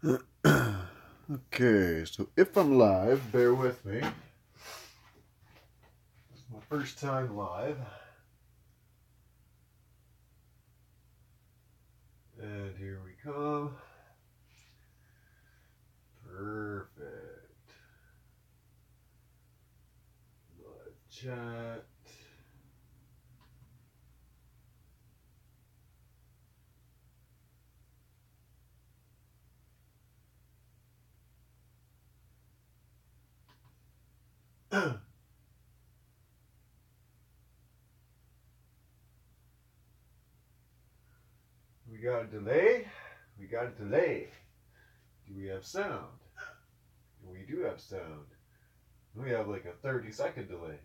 Okay, so if I'm live, bear with me. It's my first time live. And here we come. Perfect. Live chat. We got a delay. We got a delay. Do we have sound? We do have sound. We have like a 30-second delay.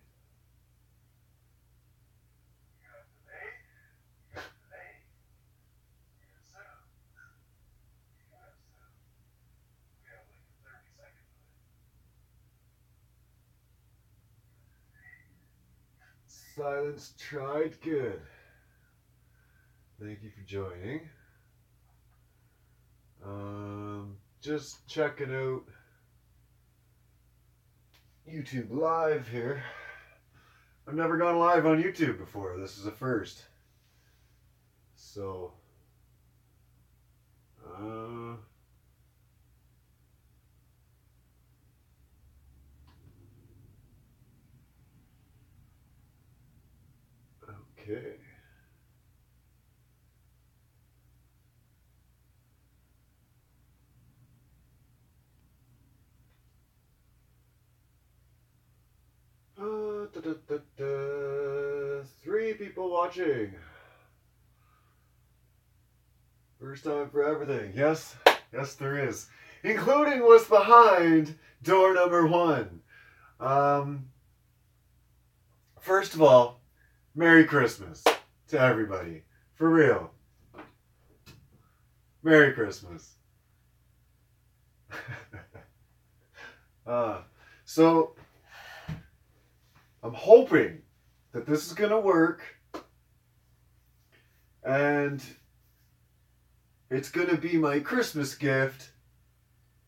Silence tried good. Thank you for joining. Just checking out YouTube live here. I've never gone live on YouTube before. This is a first. So, okay. Three people watching. First time for everything. Yes, yes there is. Including what's behind door number 1. First of all, Merry Christmas to everybody. For real. Merry Christmas. So, I'm hoping that this is going to work. And it's going to be my Christmas gift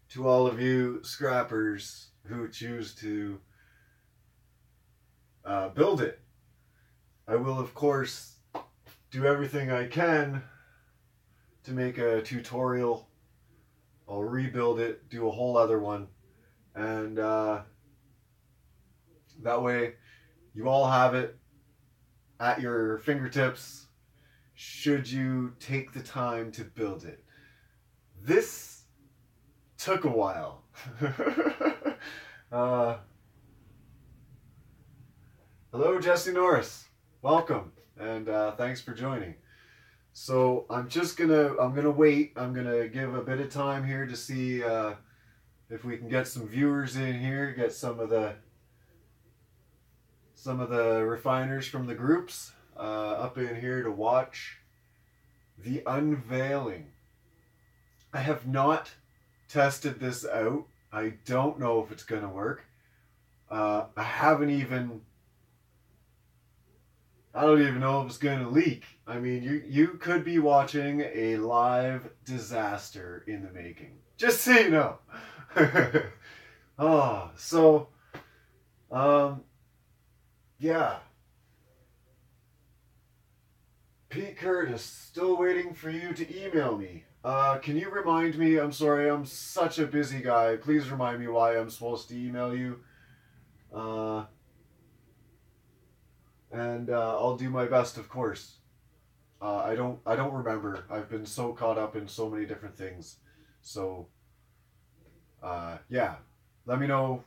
to all of you scrappers who choose to build it. I will, of course, do everything I can to make a tutorial. I'll rebuild it, do a whole other one, and that way you all have it at your fingertips should you take the time to build it. This took a while. Hello, Jesse Norris. Welcome, and thanks for joining. So I'm gonna wait. I'm gonna give a bit of time here to see if we can get some viewers in here, get some of the refiners from the groups up in here to watch the unveiling. I have not tested this out. I don't know if it's gonna work. I don't even know if it's going to leak. I mean, you could be watching a live disaster in the making. Just so you know. Yeah. Pete Curtis, still waiting for you to email me. Can you remind me? I'm sorry, I'm such a busy guy. Please remind me why I'm supposed to email you. And I'll do my best, of course. I don't remember. I've been so caught up in so many different things. So, yeah. Let me know.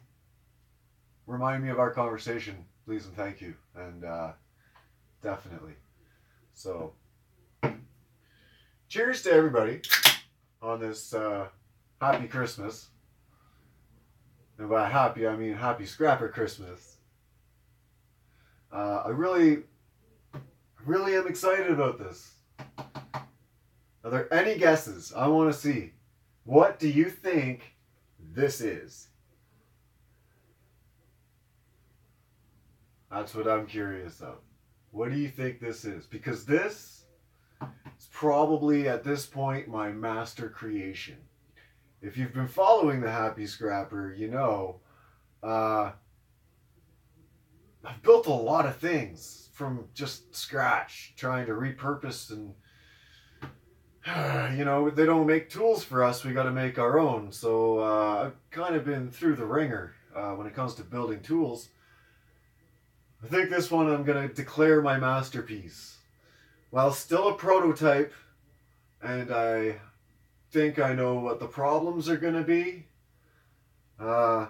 Remind me of our conversation, please and thank you. And definitely. So, cheers to everybody on this happy Christmas. And by happy, I mean happy Scrapper Christmas. I really am excited about this. Are there any guesses? I want to see. What do you think this is? That's what I'm curious of. What do you think this is? Because this is probably, at this point, my master creation. if you've been following the Happy Scrapper, you know, I've built a lot of things from just scratch, trying to repurpose and, you know, they don't make tools for us, we got to make our own. So I've kind of been through the ringer when it comes to building tools. I think this one I'm going to declare my masterpiece. While still a prototype, and I think I know what the problems are going to be, I'm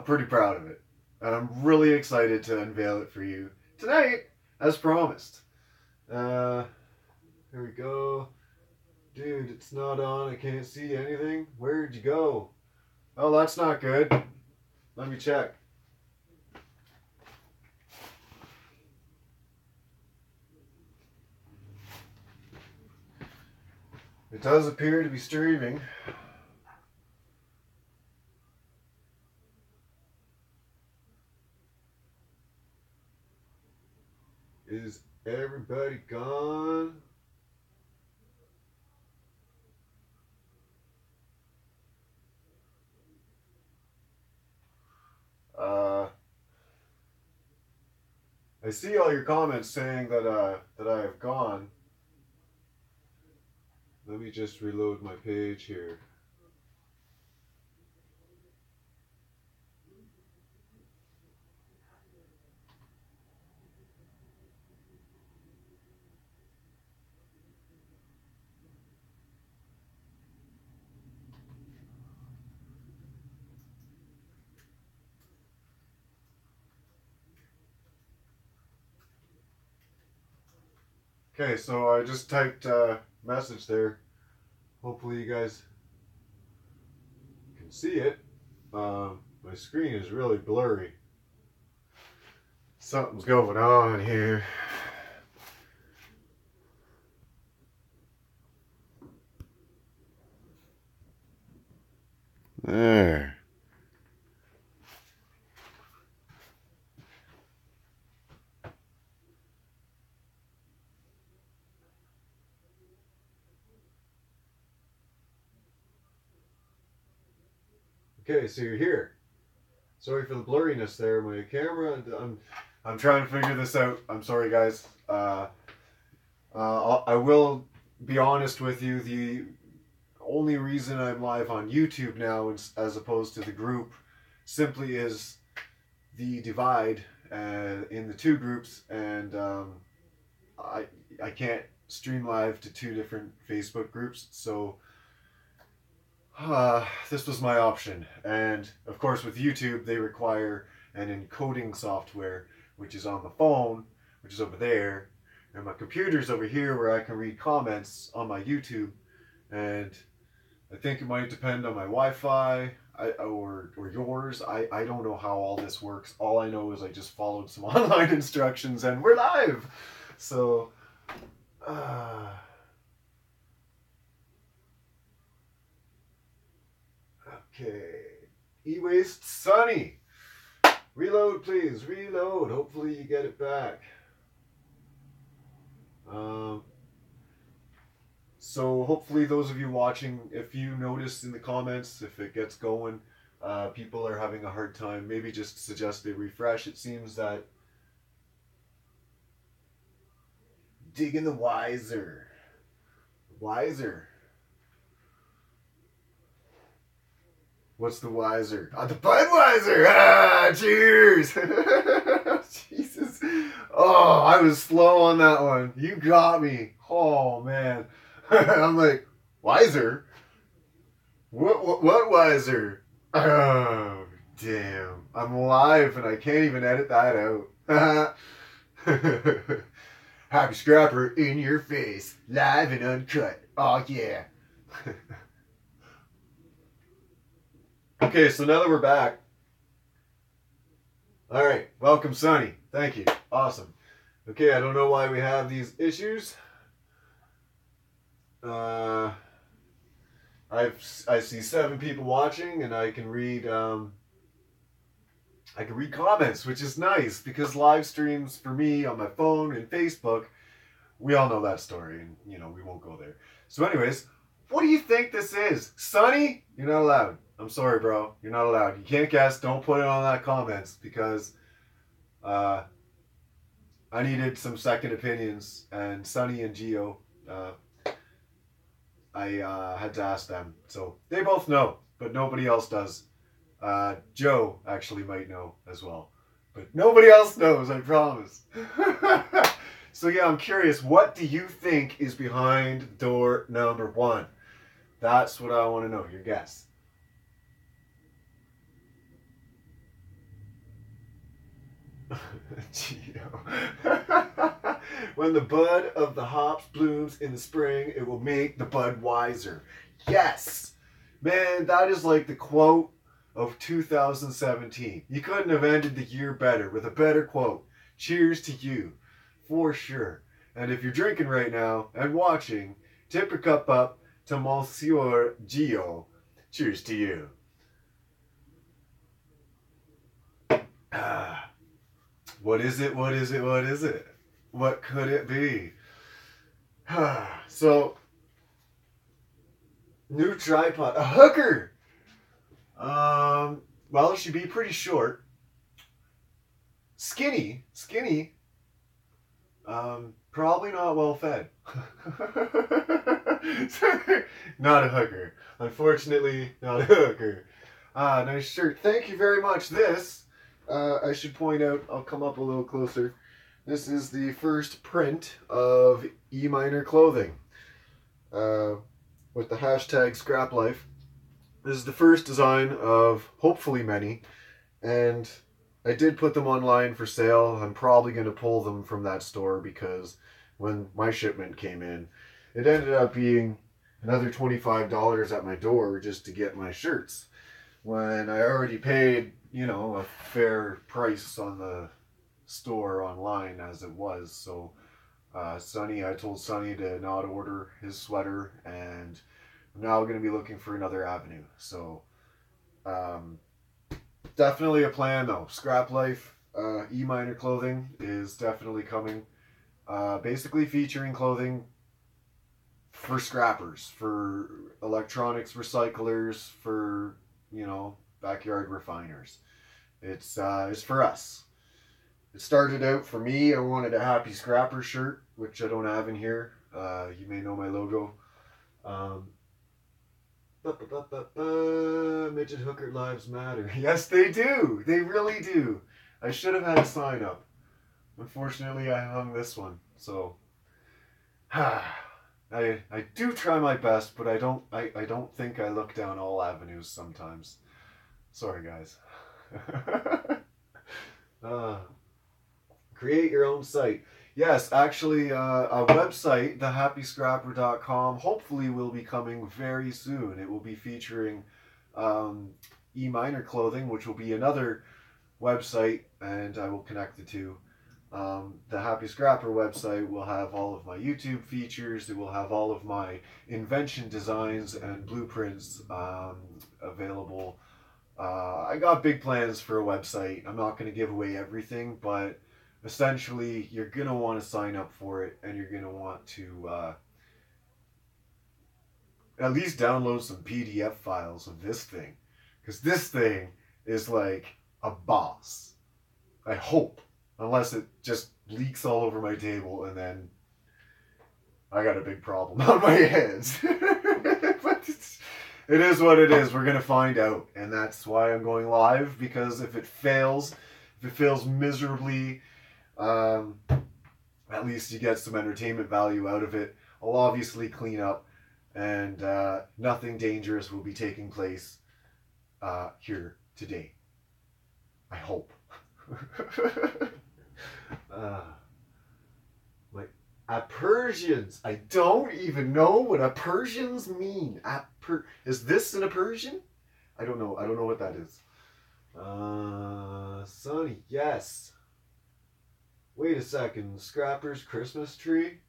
pretty proud of it. And I'm really excited to unveil it for you tonight, as promised. Here we go. Dude, it's not on. I can't see anything. Where'd you go? Oh, that's not good. Let me check. It does appear to be streaming. Is everybody gone? I see all your comments saying that I have gone. Let me just reload my page here. Okay, so I just typed a message there. Hopefully you guys can see it. My screen is really blurry. Something's going on here. There. Okay, so you're here. Sorry for the blurriness there. My camera, I'm trying to figure this out. I'm sorry, guys. I will be honest with you. The only reason I'm live on YouTube now, as opposed to the group, simply is the divide in the two groups, and I can't stream live to two different Facebook groups, so this was my option. And of course with YouTube they require an encoding software, which is on the phone, which is over there, and my computer's over here where I can read comments on my YouTube. And I think it might depend on my Wi-Fi or yours. I don't know how all this works. All I know is I just followed some online instructions and we're live. So okay, e-waste Sunny, reload please, reload. Hopefully you get it back. So hopefully those of you watching, if you notice in the comments, if it gets going, people are having a hard time, maybe just suggest they refresh. It seems that digging the wiser. What's the wiser? The Budweiser! Ah, cheers! Jesus. Oh, I was slow on that one. You got me. Oh, man. I'm like, wiser? What wiser? Oh, damn. I'm live and I can't even edit that out. Happy Scrapper in your face. Live and uncut. Oh, yeah. Okay, so now that we're back. Alright, welcome Sunny. Thank you. Awesome. Okay, I don't know why we have these issues. I see 7 people watching, and I can read comments, which is nice because live streams for me on my phone and Facebook, we all know that story, and you know we won't go there. So anyways, what do you think this is? Sonny? You're not allowed. I'm sorry, bro. You're not allowed. You can't guess. Don't put it on that comments because I needed some second opinions. And Sonny and Gio, I had to ask them. So they both know, but nobody else does. Joe actually might know as well. But nobody else knows, I promise. So yeah, I'm curious, what do you think is behind door number 1? That's what I want to know, your guess. When the bud of the hops blooms in the spring, it will make the bud wiser. Yes! Man, that is like the quote of 2017. You couldn't have ended the year better with a better quote. Cheers to you, for sure. And if you're drinking right now and watching, tip your cup up to Monsieur Gio. Cheers to you. What is it? What is it? What is it? What could it be? So, new tripod. A hooker! Well, she'd be pretty short. Skinny. Probably not well fed. Not a hooker. Unfortunately, not a hooker. Nice shirt. Thank you very much. This, I should point out, I'll come up a little closer. This is the first print of E Minor clothing. With the hashtag Scrap Life. This is the first design of hopefully many, and I did put them online for sale. I'm probably going to pull them from that store because when my shipment came in, it ended up being another $25 at my door just to get my shirts. When I already paid, you know, a fair price on the store online as it was. So Sonny, I told Sonny to not order his sweater, and I'm now going to be looking for another avenue. So definitely a plan though. Scrap Life E Minor clothing is definitely coming. Basically featuring clothing for scrappers, for electronics recyclers, for, you know, backyard refiners. It's for us. It started out for me. I wanted a Happy Scrapper shirt, which I don't have in here. You may know my logo. Midget Hooker Lives Matter. Yes, they do. They really do. I should have had a sign up. Unfortunately, I hung this one. So, I do try my best, but I don't think I look down all avenues sometimes. Sorry, guys. Create your own site. Yes, actually, a website, thehappyscrapper.com, hopefully will be coming very soon. It will be featuring E Minor clothing, which will be another website, and I will connect the two. The Happy Scrapper website will have all of my YouTube features. It will have all of my Invention designs and blueprints available. I got big plans for a website. I'm not going to give away everything, but essentially you're going to want to sign up for it, and you're going to want to at least download some PDF files of this thing, because this thing is like a boss. I hope. Unless it just leaks all over my table and then I got a big problem on my hands. But it is what it is. We're going to find out. And that's why I'm going live, because if it fails miserably, at least you get some entertainment value out of it. I'll obviously clean up, and nothing dangerous will be taking place here today. I hope. Like Persians. I don't even know what a Persians mean. Is this an Persian? I don't know. I don't know what that is. Sonny, yes. Wait a second. Scrapper's Christmas tree?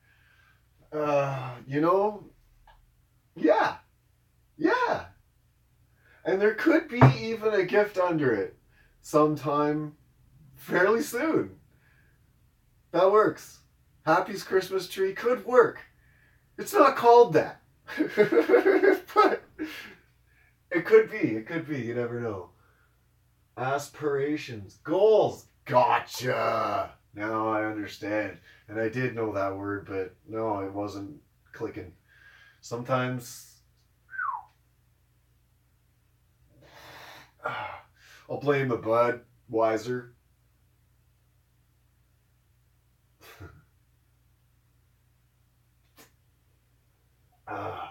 You know, yeah. Yeah. And there could be even a gift under it sometime fairly soon. That works. Happy's Christmas tree could work. It's not called that. But it could be. It could be. You never know. Aspirations. Goals. Gotcha. Now I understand. And I did know that word, but no, it wasn't clicking. Sometimes I'll blame the Budweiser. I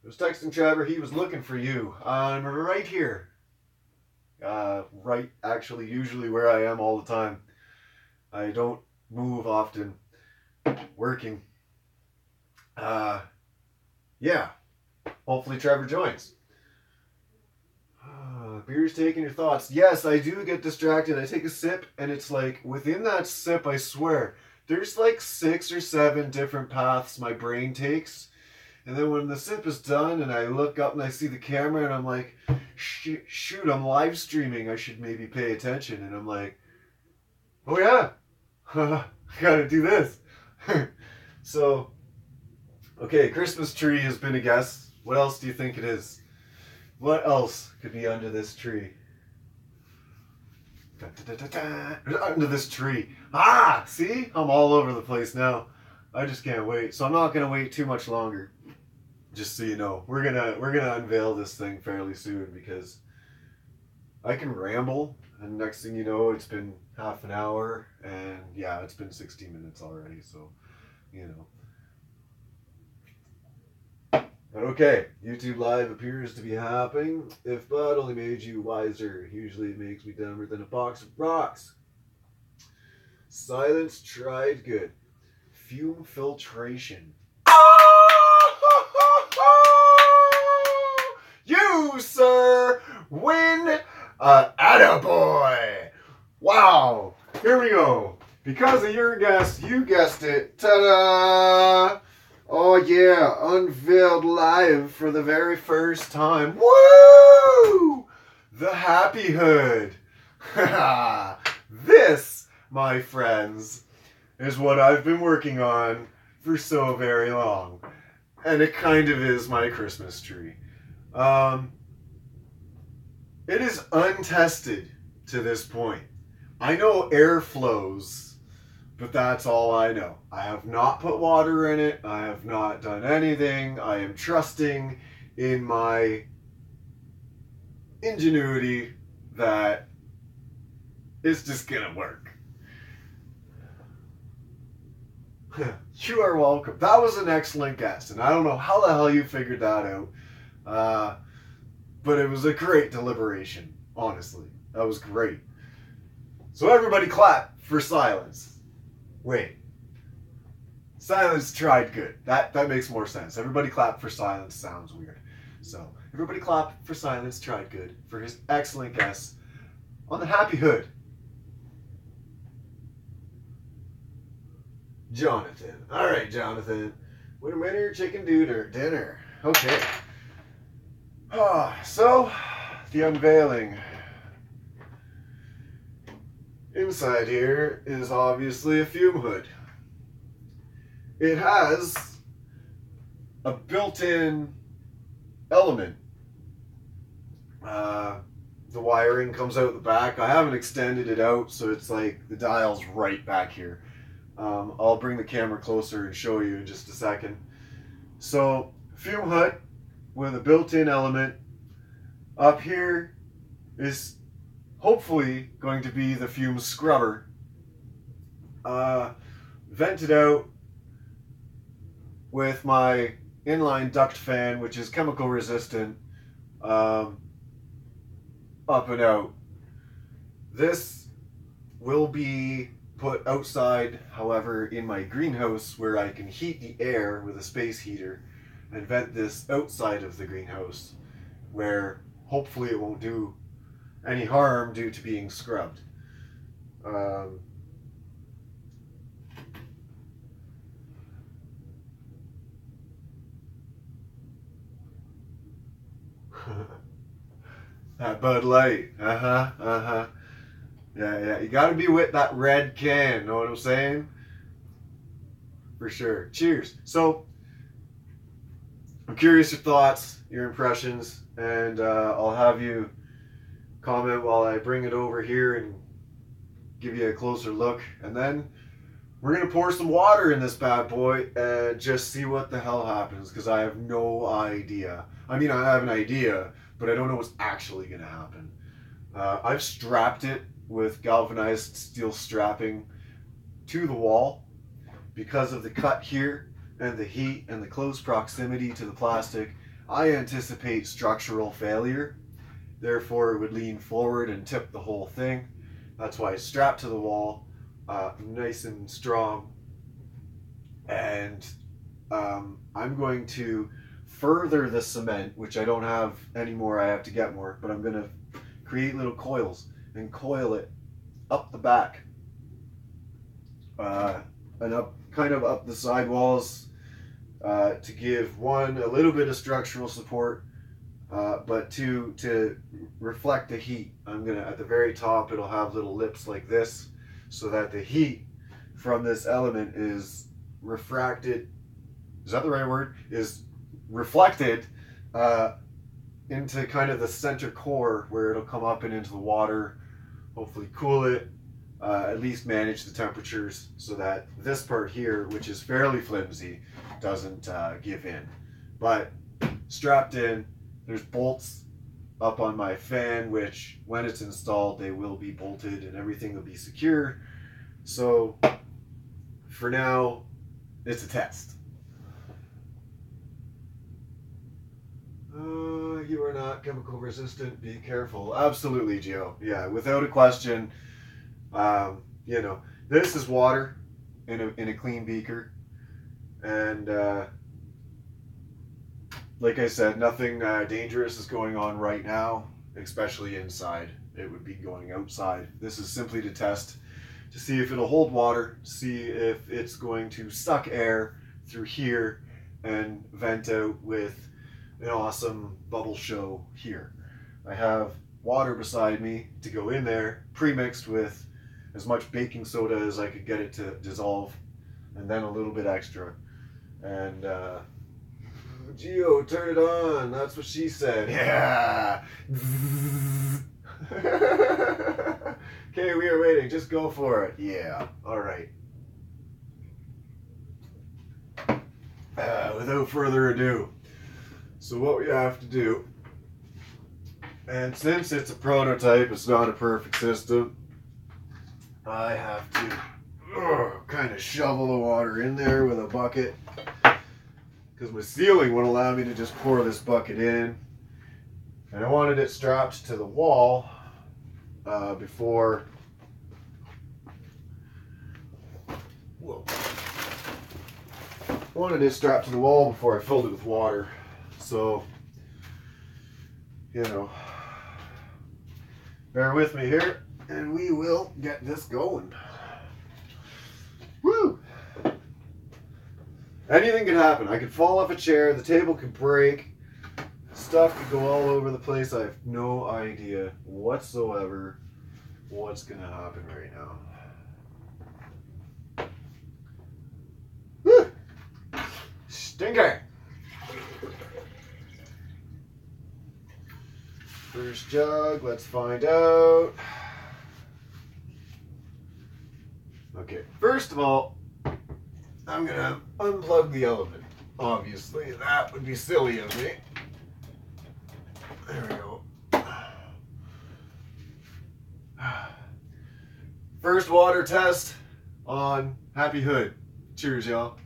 was texting Trevor. He was looking for you. I'm right here. Right, actually, usually where I am all the time. I don't move often. Working. Yeah. Hopefully Trevor joins. Beer's taking your thoughts. Yes, I do get distracted. I take a sip, and it's like, within that sip, I swear, there's like 6 or 7 different paths my brain takes. And then when the sip is done, and I look up and I see the camera, and I'm like, shoot, I'm live streaming. I should maybe pay attention. And I'm like, oh yeah, I gotta do this. So, okay, Christmas tree has been a guess. What else do you think it is? What else could be under this tree? Under this tree. Ah, see? I'm all over the place now. I just can't wait. So I'm not gonna wait too much longer. Just so you know, we're gonna unveil this thing fairly soon because I can ramble, and next thing you know, it's been half an hour, and yeah, it's been 60 minutes already. So, you know. But okay, YouTube Live appears to be happening. If Bud only made you wiser, usually it makes me dumber than a box of rocks. Silence tried good. Fume filtration. You, sir, win a attaboy. Wow. Here we go. Because of your guess, you guessed it. Ta-da! Oh yeah, unveiled live for the very first time. Woo! The Happy Hood. This, my friends, is what I've been working on for so very long. And it kind of is my Christmas tree. It is untested to this point. I know air flows, but that's all I know. I have not put water in it. I have not done anything. I am trusting in my ingenuity that it's just gonna work. You are welcome. That was an excellent guess, and I don't know how the hell you figured that out. But it was a great deliberation, honestly. That was great. So everybody clap for silence. Wait. Silence tried good. That makes more sense. Everybody clap for silence sounds weird. So everybody clap for silence tried good for his excellent guess on the Happy Hood. Jonathan. All right, Jonathan. Winner, chicken dude, dinner. Okay. So, the unveiling. Inside here is obviously a fume hood. It has a built-in element. The wiring comes out the back. I haven't extended it out, so it's like the dial's right back here. I'll bring the camera closer and show you in just a second. So, fume hood with a built-in element. Up here is hopefully going to be the fume scrubber. Vented out with my inline duct fan, which is chemical resistant, up and out. This will be put outside, however, in my greenhouse where I can heat the air with a space heater and vent this outside of the greenhouse where hopefully it won't do any harm due to being scrubbed. That Bud Light. Yeah. You gotta be with that red can, know what I'm saying? For sure. Cheers. So, I'm curious your thoughts, your impressions, and I'll have you comment while I bring it over here and give you a closer look. And then we're going to pour some water in this bad boy and just see what the hell happens, because I have no idea. I mean, I have an idea, but I don't know what's actually going to happen. I've strapped it with galvanized steel strapping to the wall because of the cut here and the heat and the close proximity to the plastic. I anticipate structural failure. Therefore, it would lean forward and tip the whole thing. That's why it's strapped to the wall, nice and strong. And I'm going to further the cement, which I don't have anymore. I have to get more, but I'm going to create little coils and coil it up the back and up, kind of up the side walls, to give one, a little bit of structural support, but two, to reflect the heat. I'm gonna, at the very top, it'll have little lips like this, so that the heat from this element is refracted, is that the right word? Is reflected into kind of the center core, where it'll come up and into the water, hopefully cool it, at least manage the temperatures, so that this part here, which is fairly flimsy, doesn't give in. But strapped in, there's bolts up on my fan, which when it's installed, they will be bolted and everything will be secure. So for now, it's a test. You are not chemical resistant, be careful. Absolutely, Gio. Yeah, without a question. You know, this is water in a clean beaker, and like I said, nothing dangerous is going on right now, especially inside. It would be going outside. This is simply to test, to see if it'll hold water, see if it's going to suck air through here and vent out with an awesome bubble show here. I have water beside me to go in there, pre-mixed with as much baking soda as I could get it to dissolve, and then a little bit extra. And Gio, turn it on. That's what she said. Yeah. Okay, we are waiting. Just go for it. Yeah. All right. Without further ado, so what we have to do, and since it's a prototype, it's not a perfect system, I have to kind of shovel the water in there with a bucket, because my ceiling won't allow me to just pour this bucket in, and I wanted it strapped to the wall before. Whoa. I wanted it strapped to the wall before I filled it with water. So, you know, bear with me here, and we will get this going. Woo! Anything could happen. I could fall off a chair, the table could break, stuff could go all over the place. I have no idea whatsoever what's going to happen right now. Woo! Stinker! First jug, let's find out. Okay, first of all, I'm gonna unplug the element. Obviously, that would be silly of me. There we go. First water test on Happy Hood. Cheers, y'all.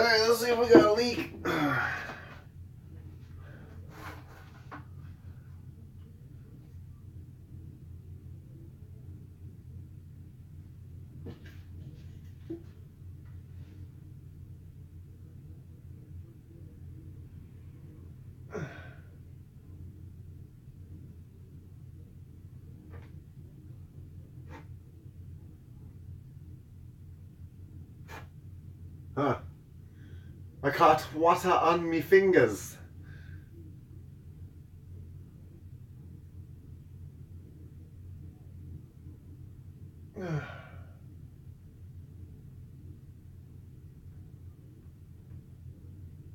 Alright, let's see if we got a leak. Huh. I caught water on me fingers.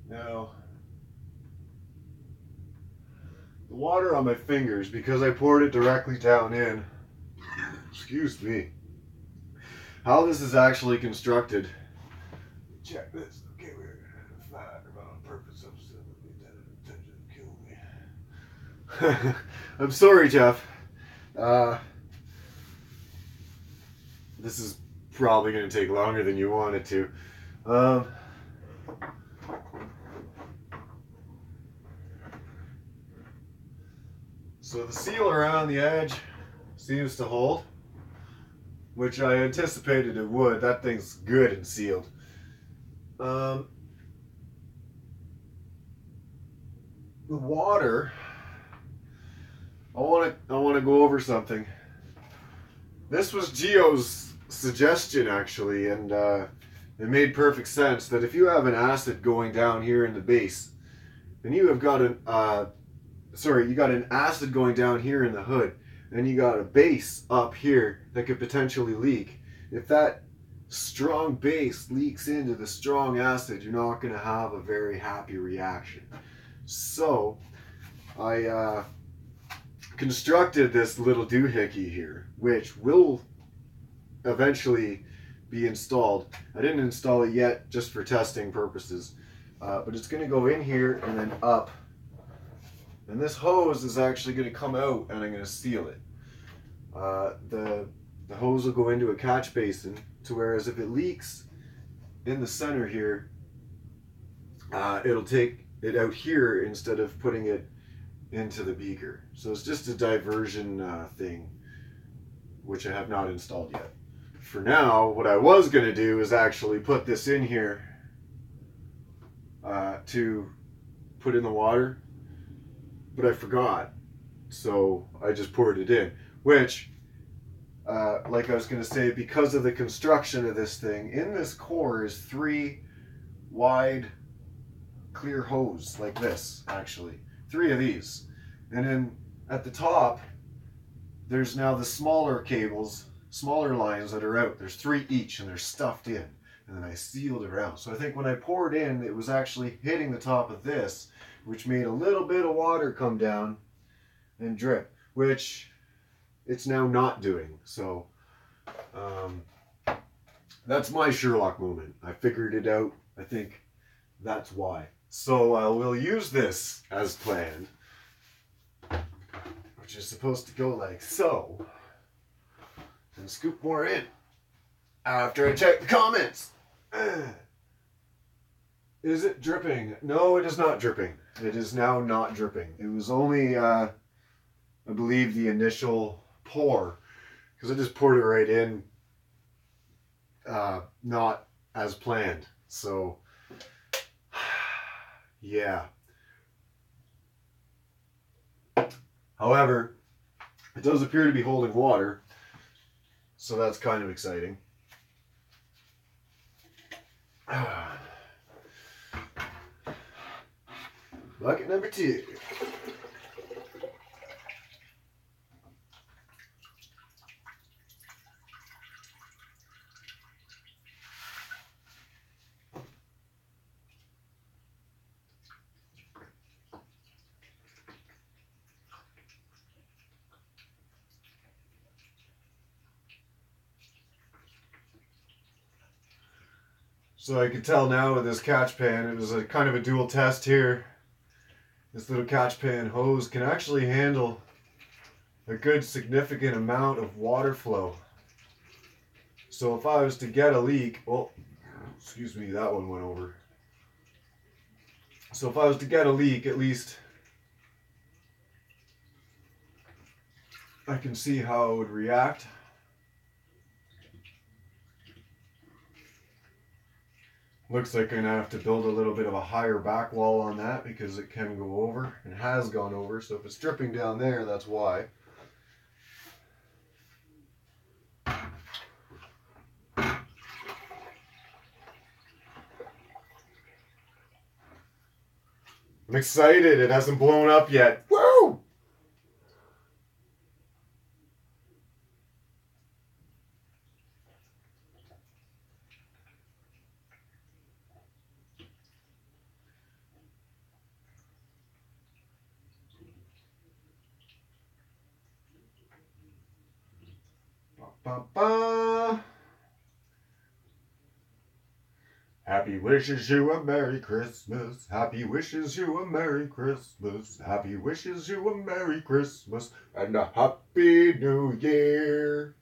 Now, the water on my fingers, because I poured it directly down in, excuse me, how this is actually constructed. Check this. Okay, we're fine on purpose. Kill me. I'm sorry, Jeff. This is probably going to take longer than you want it to. So the seal around the edge seems to hold, which I anticipated it would. That thing's good and sealed. The water, I want to go over something. This was Gio's suggestion, actually, and it made perfect sense that if you have an acid going down here in the base, then you have got an you got an acid going down here in the hood, and you got a base up here that could potentially leak. If that strong base leaks into the strong acid, you're not going to have a very happy reaction. So I constructed this little doohickey here, which will eventually be installed. I didn't install it yet, just for testing purposes, but it's going to go in here and then up, and this hose is actually going to come out, and I'm going to seal it. The hose will go into a catch basin, to whereas if it leaks in the center here, it'll take it out here instead of putting it into the beaker. So it's just a diversion thing, which I have not installed yet. For now, what I was going to do is actually put this in here to put in the water, but I forgot. So I just poured it in, which, like I was going to say, because of the construction of this thing, in this core is 3 wide clear hose like this, actually. 3 of these. And then at the top, there's now the smaller cables, smaller lines that are out. There's 3 each, and they're stuffed in. And then I sealed it around. So I think when I poured in, it was actually hitting the top of this, which made a little bit of water come down and drip, which it's now not doing. So that's my Sherlock moment. I figured it out. I think that's why. So I will use this as planned, which is supposed to go like so, and scoop more in after I check the comments. Is it dripping? No, it is not dripping. It is now not dripping. It was only, I believe, the initial pour, because I just poured it right in, not as planned. So, yeah. However, it does appear to be holding water, so that's kind of exciting. Bucket number 2. So I can tell now with this catch pan, it was a kind of a dual test here. This little catch pan hose can actually handle a good significant amount of water flow. So if I was to get a leak, oh, excuse me, that one went over. So if I was to get a leak, at least I can see how it would react. Looks like I'm going to have to build a little bit of a higher back wall on that because it can go over and has gone over. So if it's dripping down there, that's why. I'm excited. It hasn't blown up yet. Woo! Ba, ba, ba. Happy wishes you a Merry Christmas. Happy wishes you a Merry Christmas. Happy wishes you a Merry Christmas and a Happy New Year.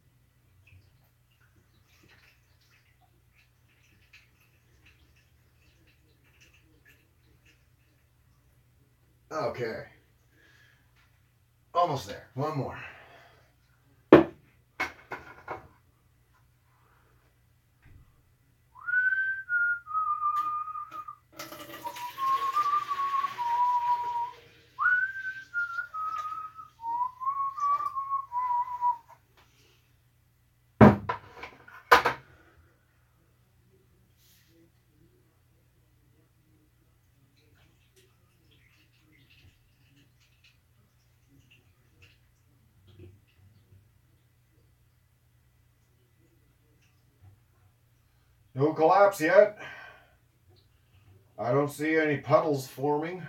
Okay. Almost there. One more. No collapse yet. I don't see any puddles forming.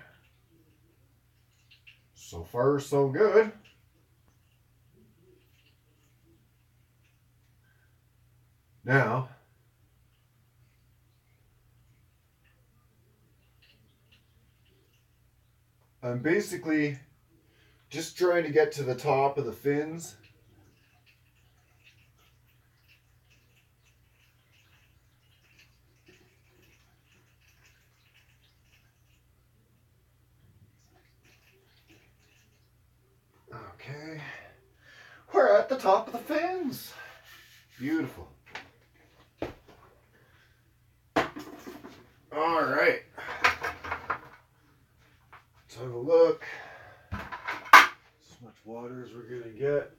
So far, so good. Now, I'm basically just trying to get to the top of the fins. Okay. We're at the top of the fins. Beautiful. All right. Let's have a look. As much water as we're going to get.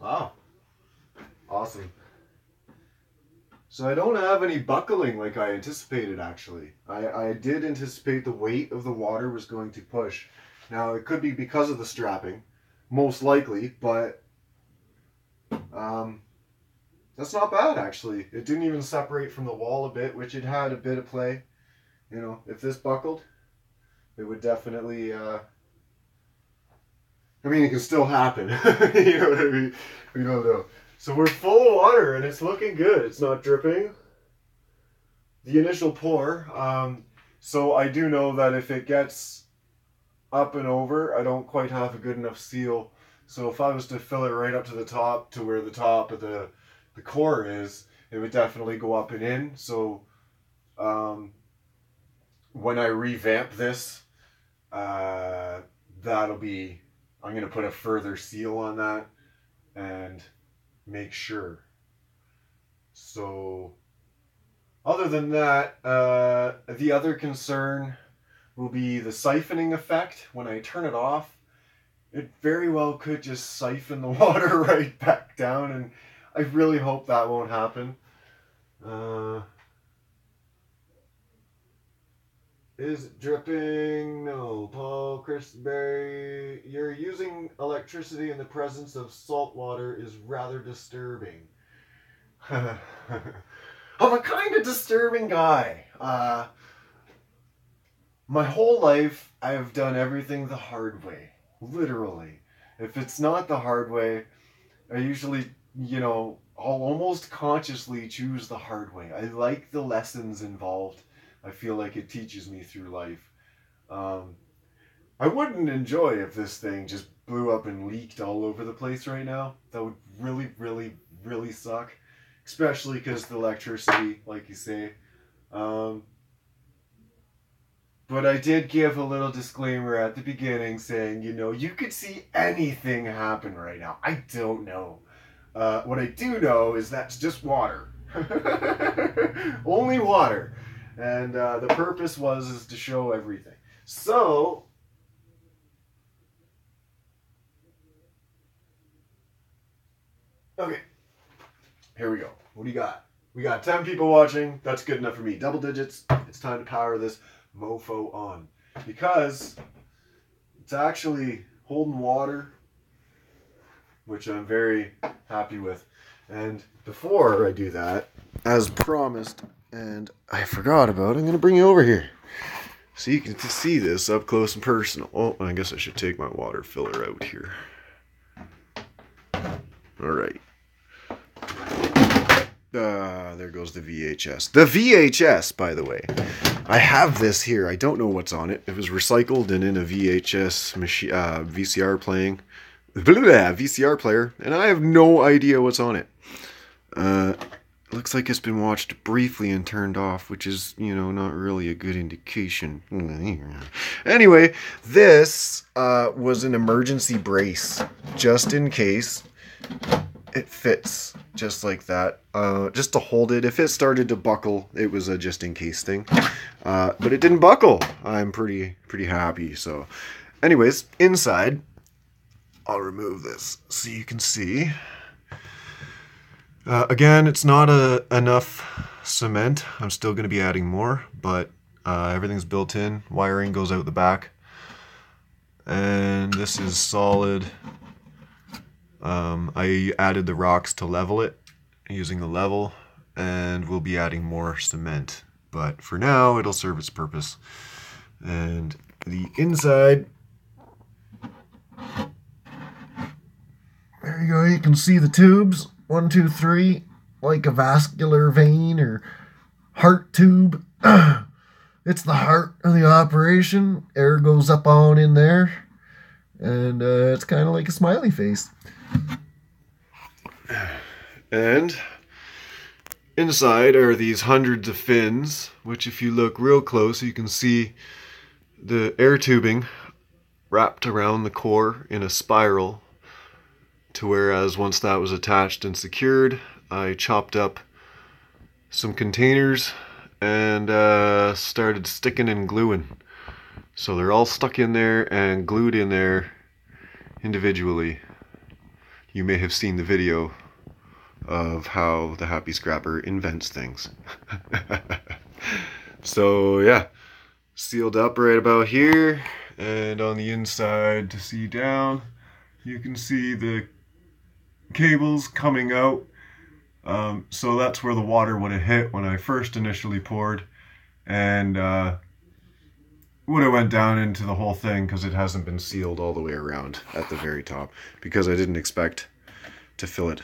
Wow. Awesome. So I don't have any buckling like I anticipated, actually. I did anticipate the weight of the water was going to push. Now, it could be because of the strapping, most likely, but that's not bad, actually. It didn't even separate from the wall a bit, which it had a bit of play. You know, if this buckled, it would definitely... I mean, it can still happen. You know what I mean? We don't know. So we're full of water, and it's looking good. It's not dripping. The initial pour. So I do know that if it gets up and over, I don't quite have a good enough seal. So if I was to fill it right up to the top, to where the top of the core is, it would definitely go up and in. So when I revamp this, that'll be... I'm going to put a further seal on that and make sure. So, other than that, the other concern will be the siphoning effect. When I turn it off, it very well could just siphon the water right back down, and I really hope that won't happen. Is it dripping? No. Paul Chrisberry, you're using electricity in the presence of salt water is rather disturbing. I'm a kind of disturbing guy. My whole life, I've done everything the hard way. Literally. If it's not the hard way, I usually, I'll almost consciously choose the hard way. I like the lessons involved. I feel like it teaches me through life. I wouldn't enjoy if this thing just blew up and leaked all over the place right now. That would really, really, really suck. Especially because the electricity, like you say. But I did give a little disclaimer at the beginning saying, you know, you could see anything happen right now. I don't know. What I do know is that's just water. Only water. And the purpose is to show everything. So, okay. Here we go. What do you got? We got 10 people watching. That's good enough for me. Double digits. It's time to power this mofo on. Because it's actually holding water, which I'm very happy with. And before I do that, as promised, and I forgot about, I'm going to bring you over here so you can see this up close and personal. Oh, I guess I should take my water filler out here. All right. There goes the VHS. The VHS, by the way. I have this here. I don't know what's on it. It was recycled and in a VHS machine, VCR playing. VCR player, and I have no idea what's on it. Looks like it's been watched briefly and turned off, which is, you know, not really a good indication. Anyway, this was an emergency brace, just in case it fits, just like that. Just to hold it. If it started to buckle, it was a just in case thing. But it didn't buckle. I'm pretty happy. So, anyways, inside, I'll remove this so you can see. Again, it's not enough cement. I'm still going to be adding more, but everything's built in. Wiring goes out the back. And this is solid. I added the rocks to level it using the level, and we'll be adding more cement. But for now, it'll serve its purpose. And the inside, there you go. You can see the tubes. 1, 2, 3, like a vascular vein or heart tube. It's the heart of the operation. Air goes up on in there, and it's kind of like a smiley face. And inside are these hundreds of fins, which if you look real close, you can see the air tubing wrapped around the core in a spiral. To whereas once that was attached and secured, I chopped up some containers and started sticking and gluing. So they're all stuck in there and glued in there individually. You may have seen the video of how the Happy Scrapper invents things. So yeah, sealed up right about here, and on the inside to see down, you can see the cables coming out. So that's where the water would have hit when I first initially poured, and would have went down into the whole thing because it hasn't been sealed all the way around at the very top, because I didn't expect to fill it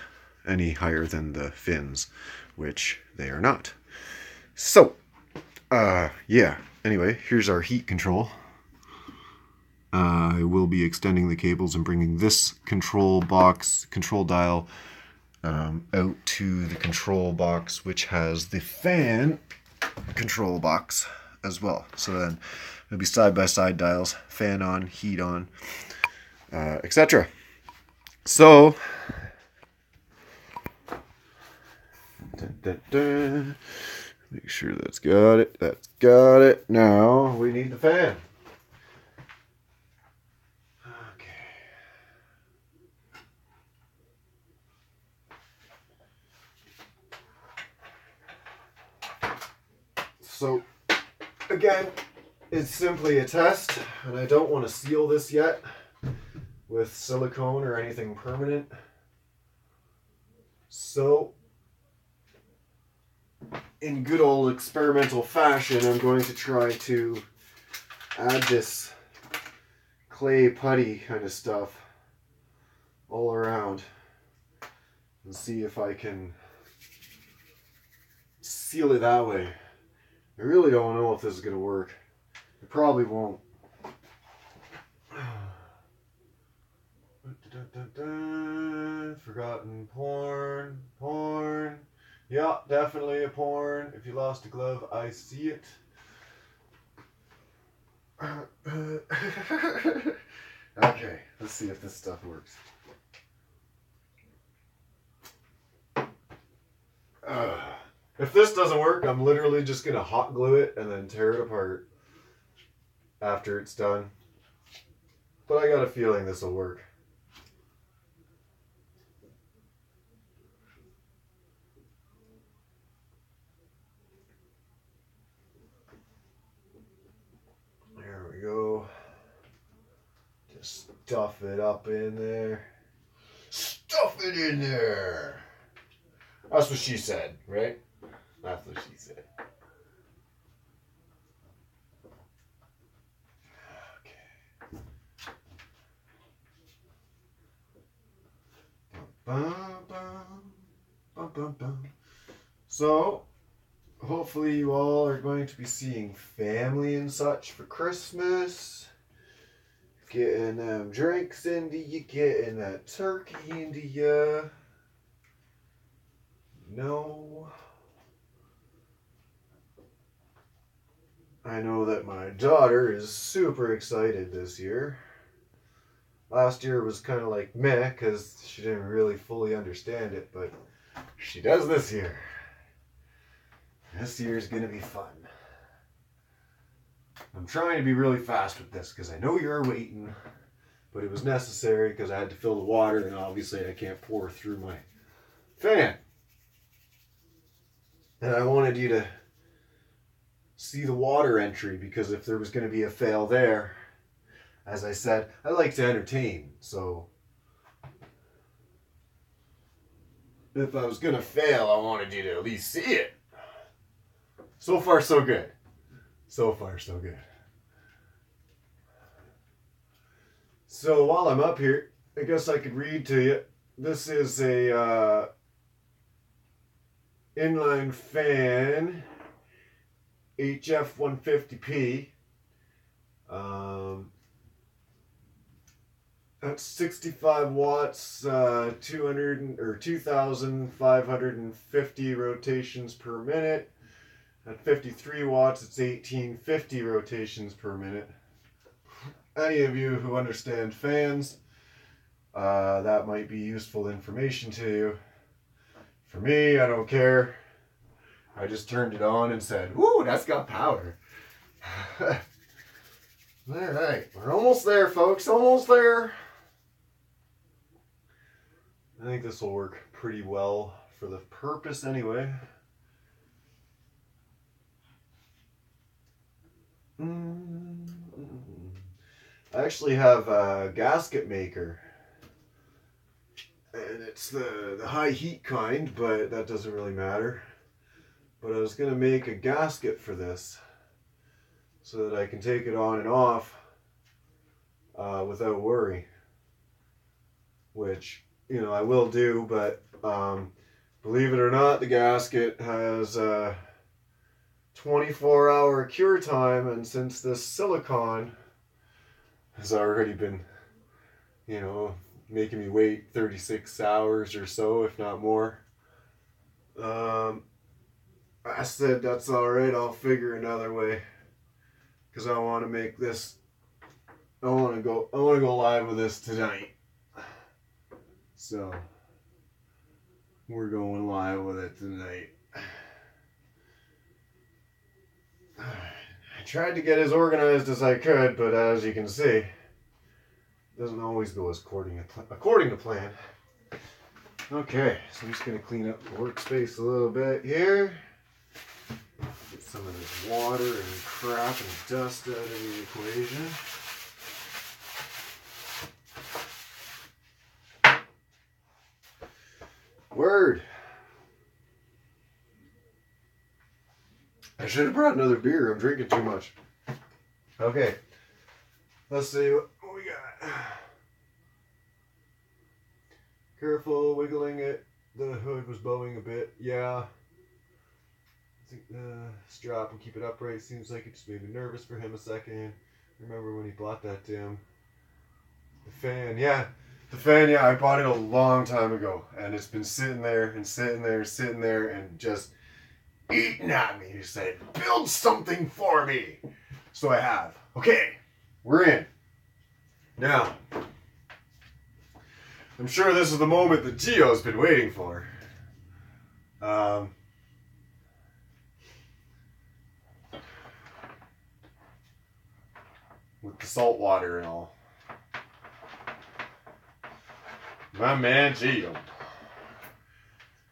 any higher than the fins, which they are not. So yeah, anyway, here's our heat control. I will be extending the cables and bringing this control dial out to the control box, which has the fan control box as well. So then it'll be side-by-side dials, fan on, heat on, etc. So make sure that's got it. That's got it. Now we need the fan. So, again, it's simply a test, and I don't want to seal this yet with silicone or anything permanent. So, in good old experimental fashion, I'm going to try to add this clay putty kind of stuff all around and see if I can seal it that way. I really don't know if this is going to work. It probably won't. forgotten porn. Porn. Yeah, definitely a porn. If you lost a glove, I see it. Okay, let's see if this stuff works. If this doesn't work, I'm literally just going to hot glue it and then tear it apart after it's done. But I got a feeling this will work. There we go. Just stuff it up in there. Stuff it in there! That's what she said, right? That's what she said. Okay. So, hopefully you all are going to be seeing family and such for Christmas. Getting them drinks into you, getting that turkey into you. No. I know that my daughter is super excited this year. Last year was kind of like meh because she didn't really fully understand it, but she does this year. This year's gonna be fun. I'm trying to be really fast with this because I know you're waiting, but it was necessary because I had to fill the water and obviously I can't pour through my fan. And I wanted you to see the water entry because if there was going to be a fail there, as I said, I like to entertain. So if I was going to fail, I wanted you to at least see it. So far, so good. So far, so good. So while I'm up here, I guess I could read to you. This is a inline fan, HF 150p. That's 65 watts, 2,550 rotations per minute. At 53 watts, it's 1,850 rotations per minute. Any of you who understand fans, that might be useful information to you. For me, I don't care. I just turned it on and said, "Ooh, that's got power." All right, we're almost there, folks. Almost there. I think this will work pretty well for the purpose anyway. I actually have a Gasket Maker. And it's the high heat kind, but that doesn't really matter. But I was going to make a gasket for this so that I can take it on and off without worry. Which, you know, I will do, but believe it or not, the gasket has a 24-hour cure time, and since this silicone has already been, you know, making me wait 36 hours or so, if not more, I said that's alright, I'll figure another way, because I want to make this, I want to go live with this tonight. So we're going live with it tonight. I tried to get as organized as I could, but as you can see, it doesn't always go as according to plan. Okay, so I'm just going to clean up the workspace a little bit here. Get some of this water and crap and dust out of the equation. Word! I should have brought another beer. I'm drinking too much. Okay, let's see what we got. Careful wiggling it. The hood was bowing a bit. Yeah. I think the strap will keep it upright. Seems like it just made me nervous for him a second. Remember when he bought that the fan. Yeah. The fan, yeah, I bought it a long time ago, and it's been sitting there and sitting there, sitting there, and just eating at me. He said, build something for me. So I have. Okay, we're in. Now, I'm sure this is the moment that Gio's been waiting for. With the salt water and all. My man Gio.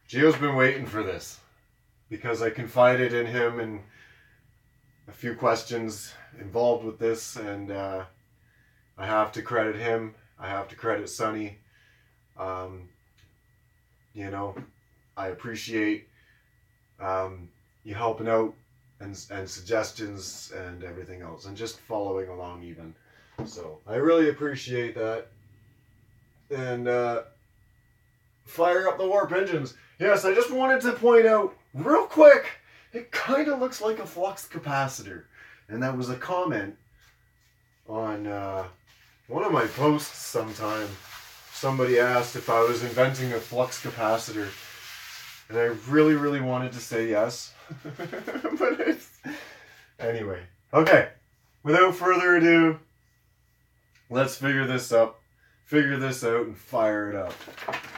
Gio's been waiting for this because I confided in him and a few questions involved with this, and I have to credit him. I have to credit Sonny. You know, I appreciate you helping out and suggestions and everything else, and just following along even. So I really appreciate that. And fire up the warp engines. Yes, I just wanted to point out real quick, it kind of looks like a flux capacitor. And that was a comment on one of my posts sometime. Somebody asked if I was inventing a flux capacitor. And I really, really wanted to say yes. But it's... Anyway. Okay. Without further ado, let's figure this out and fire it up.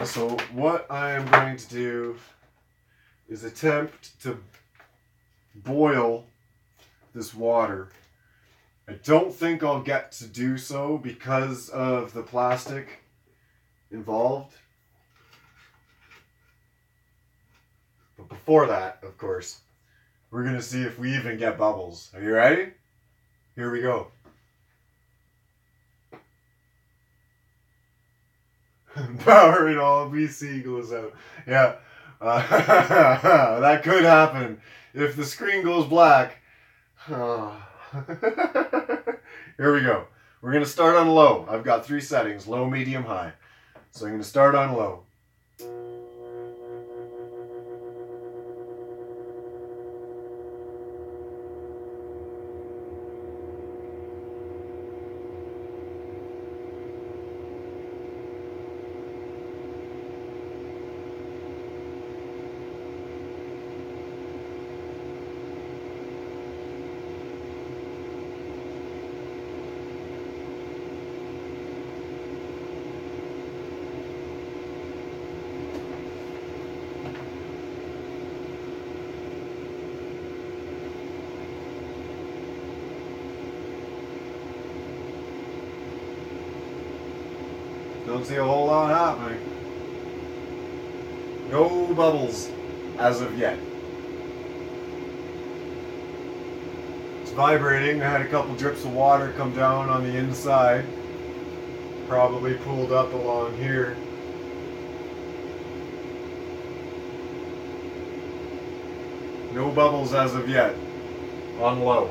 So what I am going to do is attempt to boil this water. I don't think I'll get to do so because of the plastic involved. But before that, of course, we're going to see if we even get bubbles. Are you ready? Here we go. Power in all BC goes out. Yeah. That could happen if the screen goes black. Here we go. We're going to start on low. I've got 3 settings: low, medium, high. So I'm going to start on low. Don't see a whole lot happening. No bubbles as of yet. It's vibrating. I had a couple drips of water come down on the inside. Probably pooled up along here. No bubbles as of yet. On low.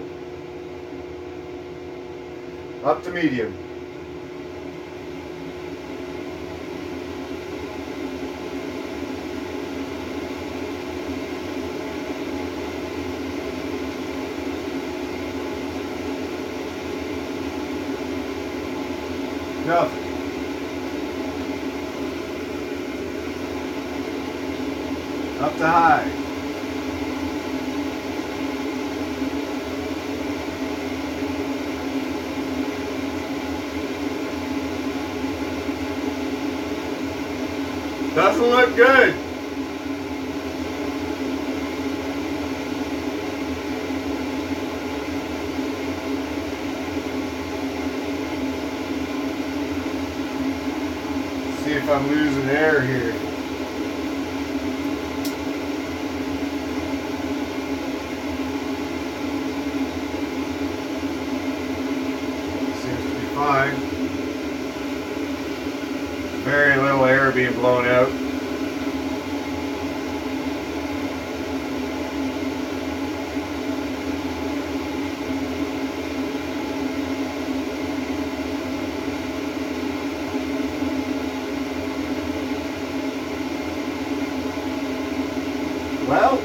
Up to medium. Nothing. Up to high. Doesn't look good. See if I'm losing air here. Seems to be fine. Very little air being blown out. Well,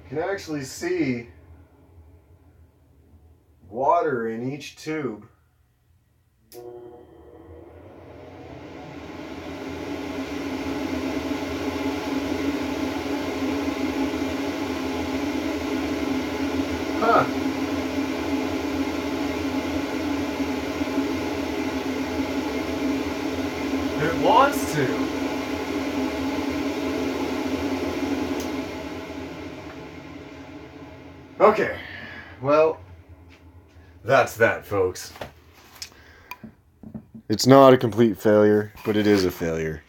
you can actually see water in each tube. Huh. It wants to. Okay, well, that's that, folks. It's not a complete failure, but it is a failure.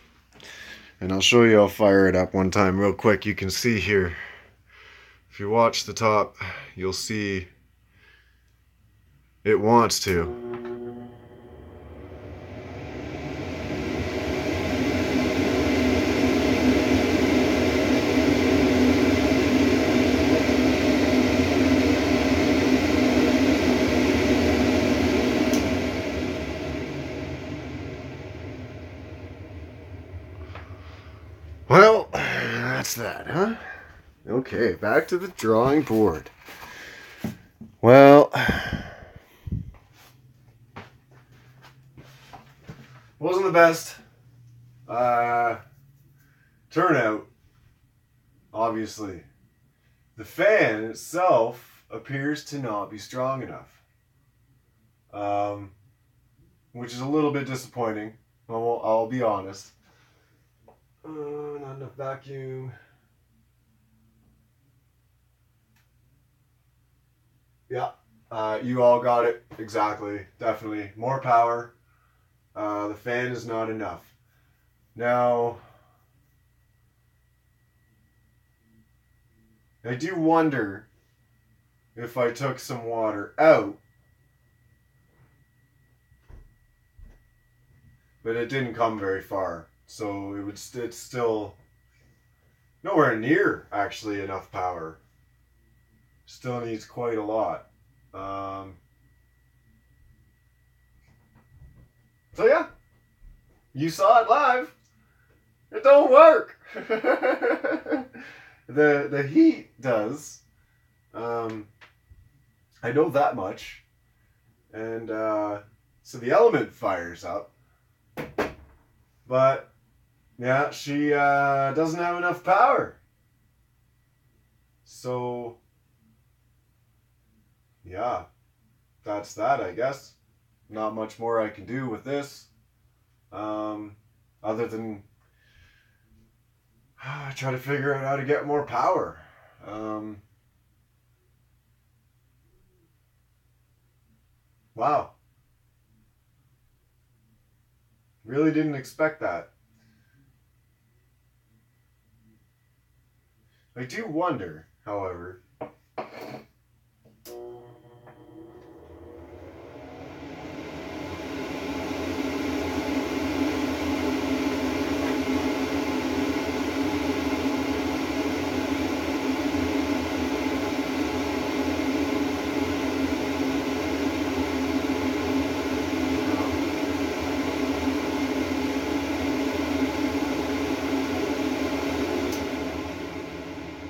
And I'll show you, I'll fire it up one time real quick. You can see here, if you watch the top, you'll see it wants to. Well, that's that, huh? Okay, back to the drawing board. Well, wasn't the best turnout, obviously. The fan itself appears to not be strong enough, which is a little bit disappointing. I'll be honest. Not enough vacuum. Yeah, you all got it exactly. Definitely more power. The fan is not enough. Now, I do wonder if I took some water out, but it didn't come very far. So it's still nowhere near actually enough power. Still needs quite a lot. So yeah, you saw it live. It don't work. The heat does. I know that much. And so the element fires up. But yeah, she doesn't have enough power. So yeah, that's that, I guess. Not much more I can do with this. Other than try to figure out how to get more power. Wow. Really didn't expect that. I do wonder, however,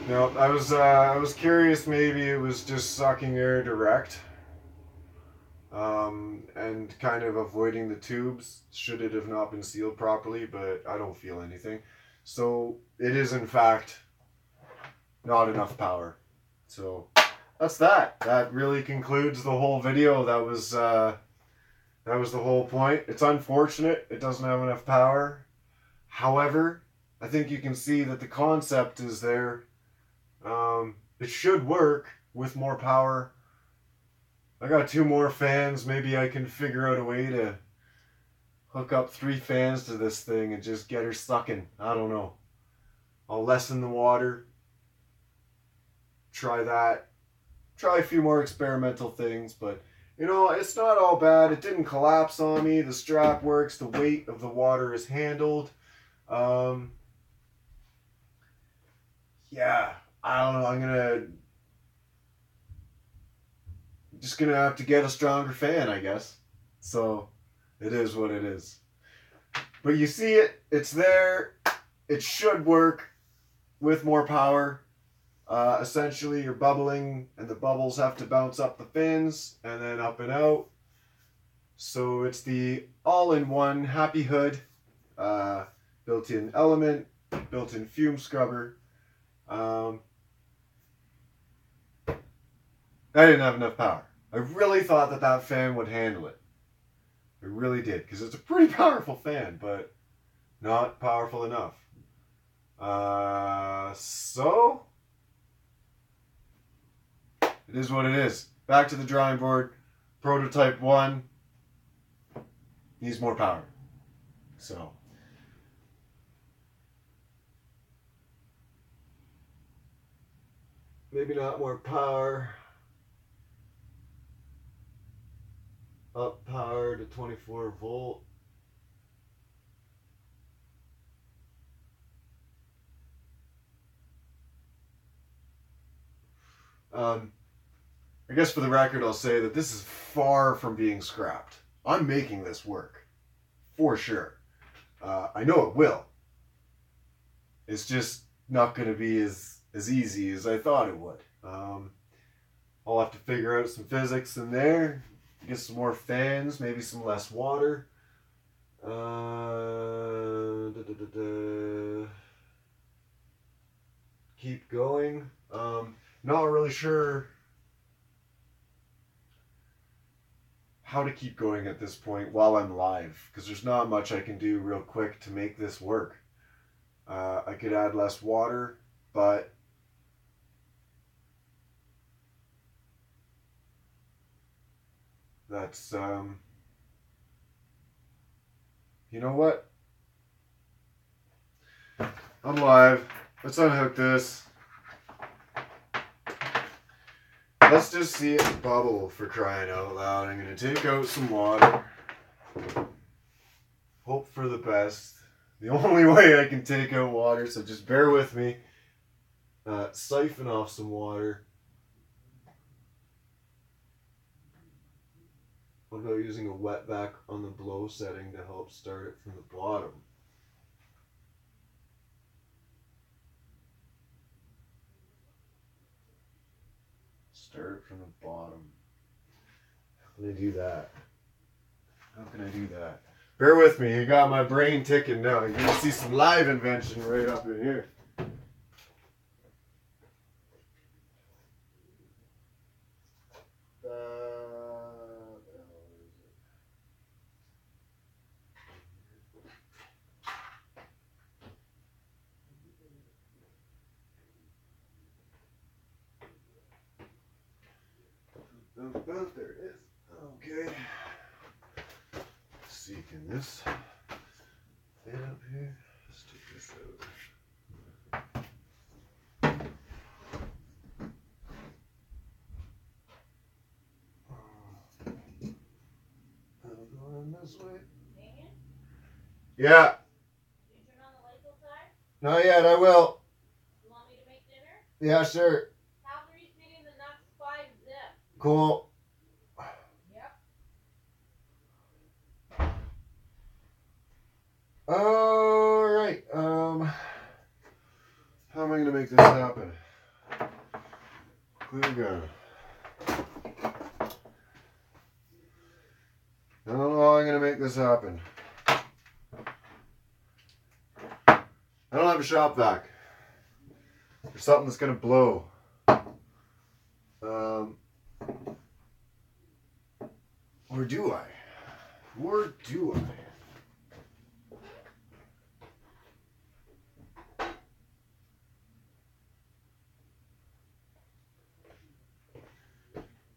no, I was curious. Maybe it was just sucking air direct, and kind of avoiding the tubes should it have not been sealed properly. But I don't feel anything, so it is in fact not enough power. So that's that. That really concludes the whole video. That was the whole point. It's unfortunate it doesn't have enough power. However, I think you can see that the concept is there. It should work with more power. I got 2 more fans. Maybe I can figure out a way to hook up 3 fans to this thing and just get her sucking. I don't know. I'll lessen the water. Try that. Try a few more experimental things, but you know, it's not all bad. It didn't collapse on me. The strap works. The weight of the water is handled. Yeah. I don't know, I'm just gonna have to get a stronger fan, I guess. So, it is what it is. But you see it, it's there, it should work with more power. Essentially, you're bubbling, and the bubbles have to bounce up the fins and then up and out. So it's the all-in-one Happy Hood, built-in element, built-in fume scrubber. I didn't have enough power. I really thought that that fan would handle it. I really did, because it's a pretty powerful fan, but not powerful enough. So it is what it is. Back to the drawing board. Prototype 1 needs more power. So maybe not more power. Up power to 24 volt. I guess for the record, I'll say that this is far from being scrapped. I'm making this work, for sure. I know it will. It's just not going to be as easy as I thought it would. I'll have to figure out some physics in there, get some more fans, maybe some less water. Keep going. Not really sure how to keep going at this point while I'm live, because there's not much I can do real quick to make this work. I could add less water, but that's you know what? I'm live. Let's unhook this. Let's just see it bubble, for crying out loud. I'm going to take out some water. Hope for the best. The only way I can take out water, so just bear with me. Siphon off some water. What about using a wetback on the blow setting to help start it from the bottom? Start from the bottom. How can I do that? How can I do that? Bear with me, you got my brain ticking now. You're gonna see some live invention right up in here. There it is. Okay. Let's see, can this fit up here? Let's take this out. I'm going this way. Damien? Yeah. Did you turn on the lights outside? Not yet, I will. You want me to make dinner? Yeah, sure. Calgary's feeding the nuts 5 zip. Cool. Alright, how am I going to make this happen? Clear gun. I don't know how I'm going to make this happen. I don't have a shop vac. There's something that's going to blow. Or do I? Or do I?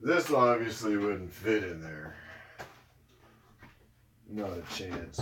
This obviously wouldn't fit in there. Not a chance.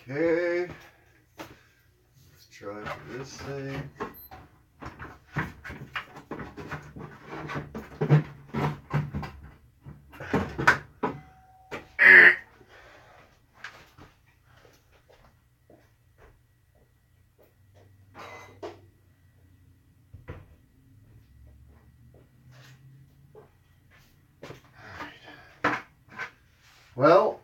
Okay. Let's try for this thing. Well,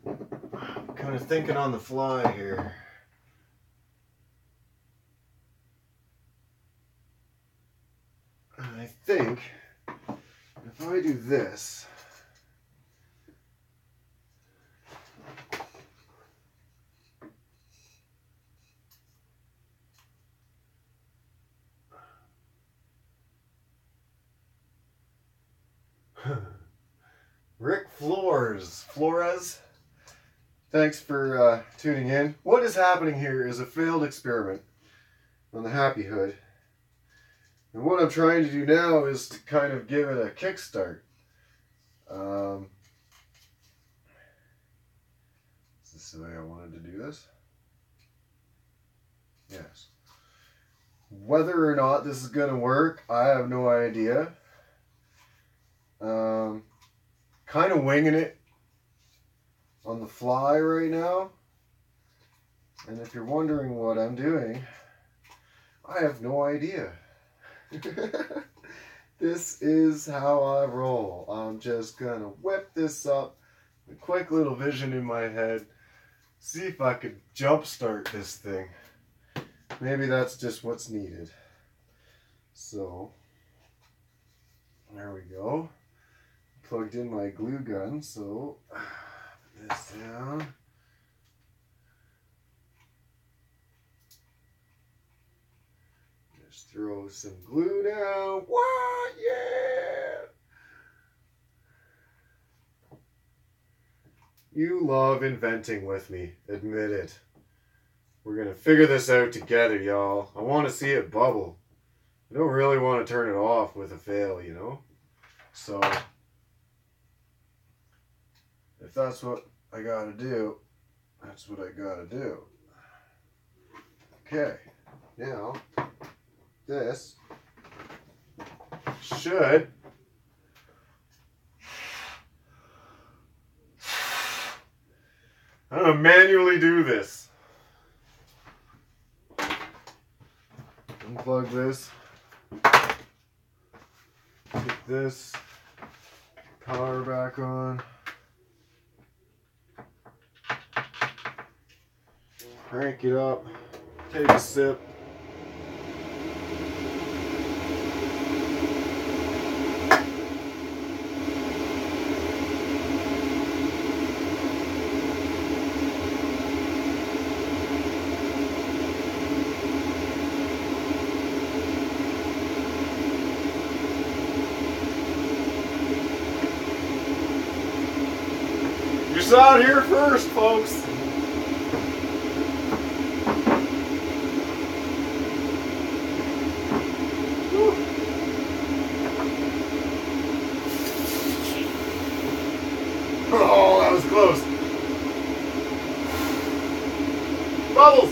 I'm kind of thinking on the fly here. I think if I do this, Rick Flores, thanks for tuning in. What is happening here is a failed experiment on the Happy Hood. And what I'm trying to do now is to kind of give it a kickstart. Is this the way I wanted to do this? Yes. Whether or not this is going to work, I have no idea. Kind of winging it on the fly right now. And if you're wondering what I'm doing, I have no idea. This is how I roll. I'm just gonna whip this up, a quick little vision in my head, see if I could jumpstart this thing. Maybe that's just what's needed. So, there we go. Plugged in my glue gun, so put this down. Just throw some glue down. What? Yeah! You love inventing with me. Admit it. We're gonna figure this out together, y'all. I want to see it bubble. I don't really want to turn it off with a fail, you know? So, if that's what I gotta do, that's what I gotta do. Okay, now, this should I'm gonna manually do this. Unplug this. Get this power back on. Crank it up. Take a sip. You saw it here first, folks. Whew. Oh, that was close. Bubbles.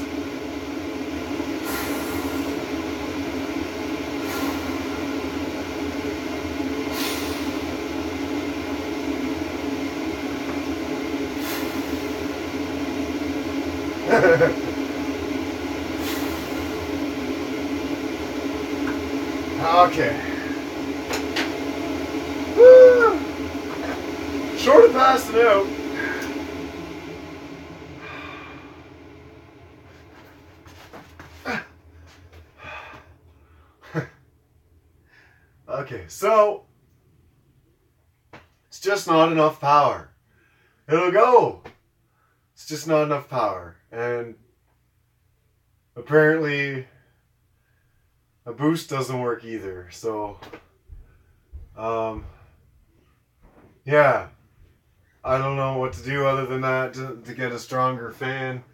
Okay. Woo. Short of passing out. Okay, so it's just not enough power. It'll go. It's just not enough power. And apparently a boost doesn't work either. So, yeah. I don't know what to do other than that to get a stronger fan.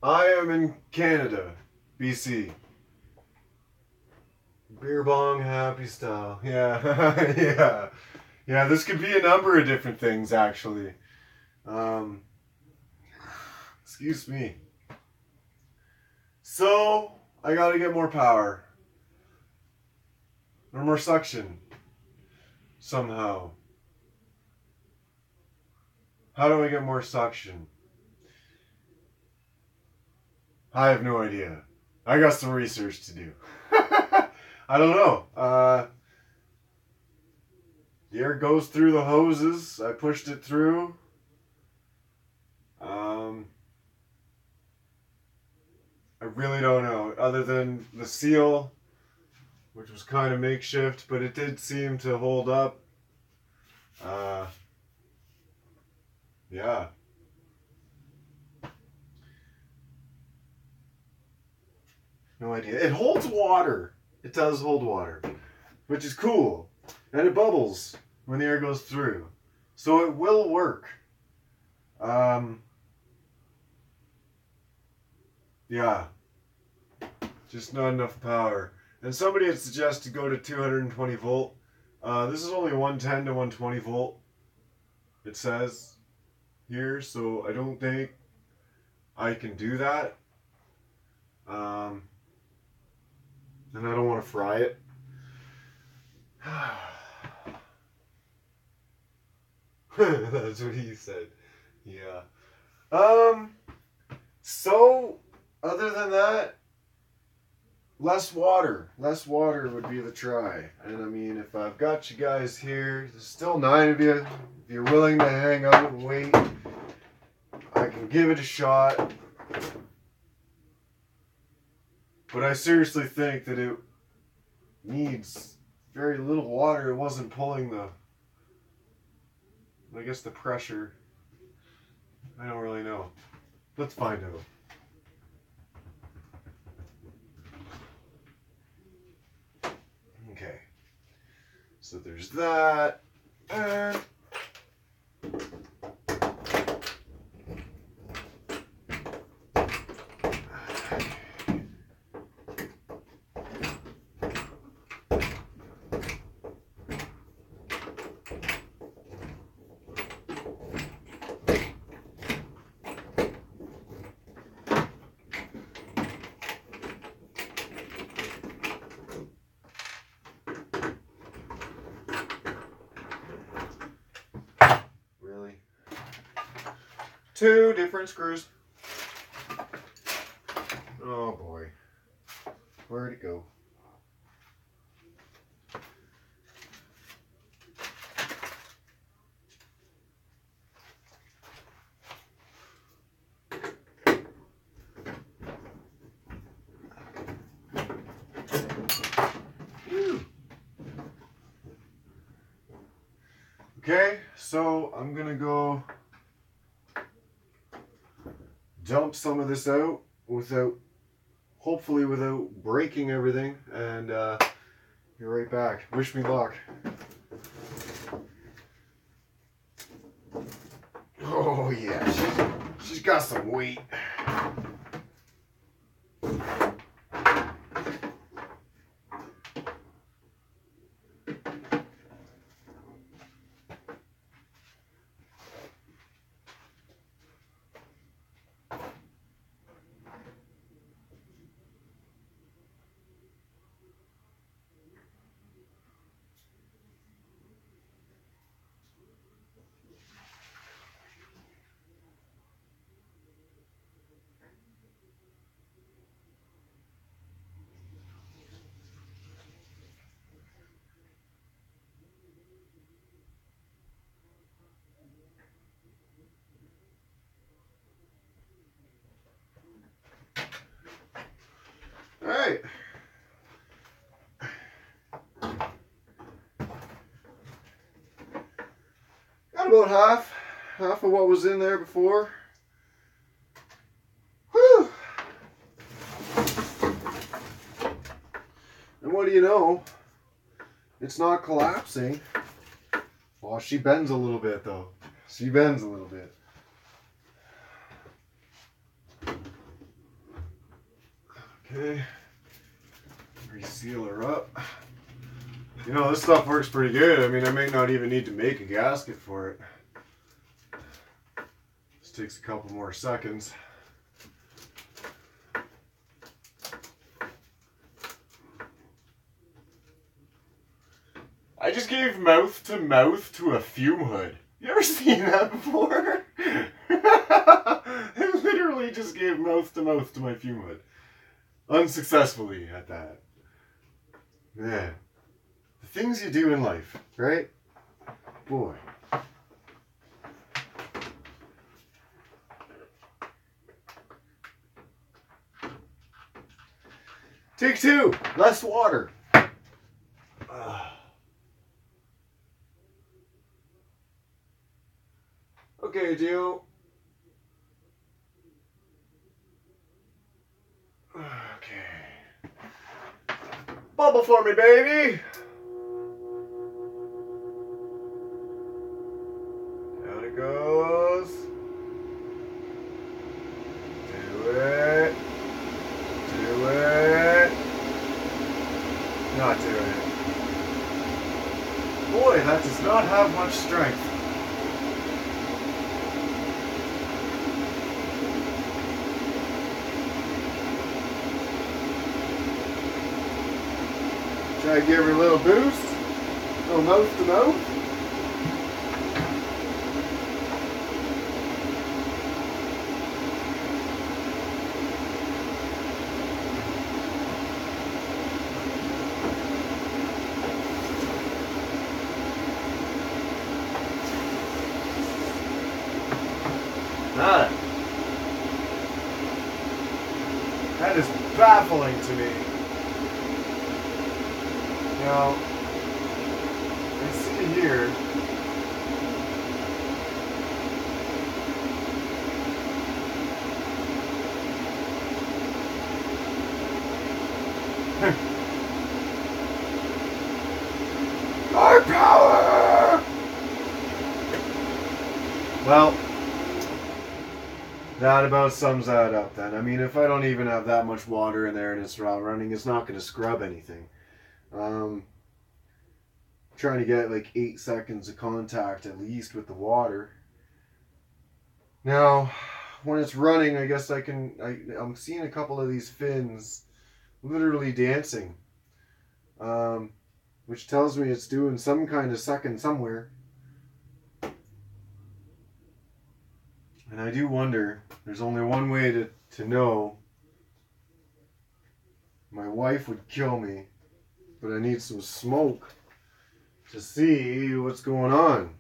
I am in Canada, BC. Beer bong happy style. Yeah. Yeah. Yeah, this could be a number of different things actually. Excuse me. So, I gotta get more power. Or more suction. Somehow. How do I get more suction? I have no idea. I got some research to do. I don't know. The air goes through the hoses. I pushed it through. I really don't know. Other than the seal, which was kind of makeshift, but it did seem to hold up. Yeah. No idea. It holds water. It does hold water, which is cool. And it bubbles when the air goes through. So it will work. Yeah. Just not enough power. And somebody had suggested go to 220 volt. This is only 110 to 120 volt. It says here, so I don't think I can do that. And I don't want to fry it. That's what he said. Yeah. So, other than that, less water. Less water would be the try. And I mean, if I've got you guys here, there's still 9 of you. If you're willing to hang out and wait, I can give it a shot. But I seriously think that it needs very little water. It wasn't pulling the, I guess, the pressure. I don't really know. Let's find out. Okay. So there's that. And really? 2 different screws. Oh boy. Where'd it go? Okay, so I'm gonna go dump some of this out hopefully without breaking everything, and be right back. Wish me luck. Oh yeah, she's got some weight. All right. Got about half of what was in there before. Whew. And what do you know? It's not collapsing. Well, she bends a little bit though. She bends a little bit. Okay. Reseal her up. You know, this stuff works pretty good. I mean, I may not even need to make a gasket for it. This takes a couple more seconds. I just gave mouth to a fume hood. You ever seen that before? I literally just gave mouth to my fume hood. Unsuccessfully at that. Man. The things you do in life, right? Boy. Take two. Less water. Okay, Joe. Okay. Bubble for me, baby. Down it goes. Do it. Do it. Not doing it. Boy, that does not have much strength. Try to give her a little boost, a little mouth to mouth. That is baffling to me. Now, I see here, our power! Well, that about sums that up then. I mean, if I don't even have that much water in there and it's running, it's not going to scrub anything. Trying to get like 8 seconds of contact at least with the water. Now, when it's running, I guess I'm seeing a couple of these fins literally dancing, which tells me it's doing some kind of sucking somewhere. And I do wonder, there's only one way to know. My wife would kill me, but I need some smoke to see what's going on.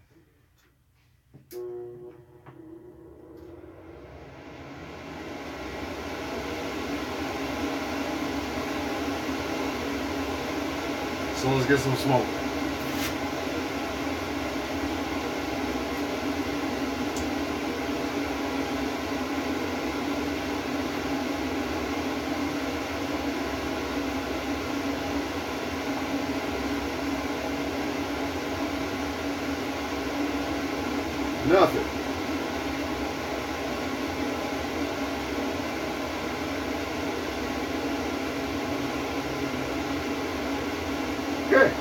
So let's get some smoke. Nothing. Okay.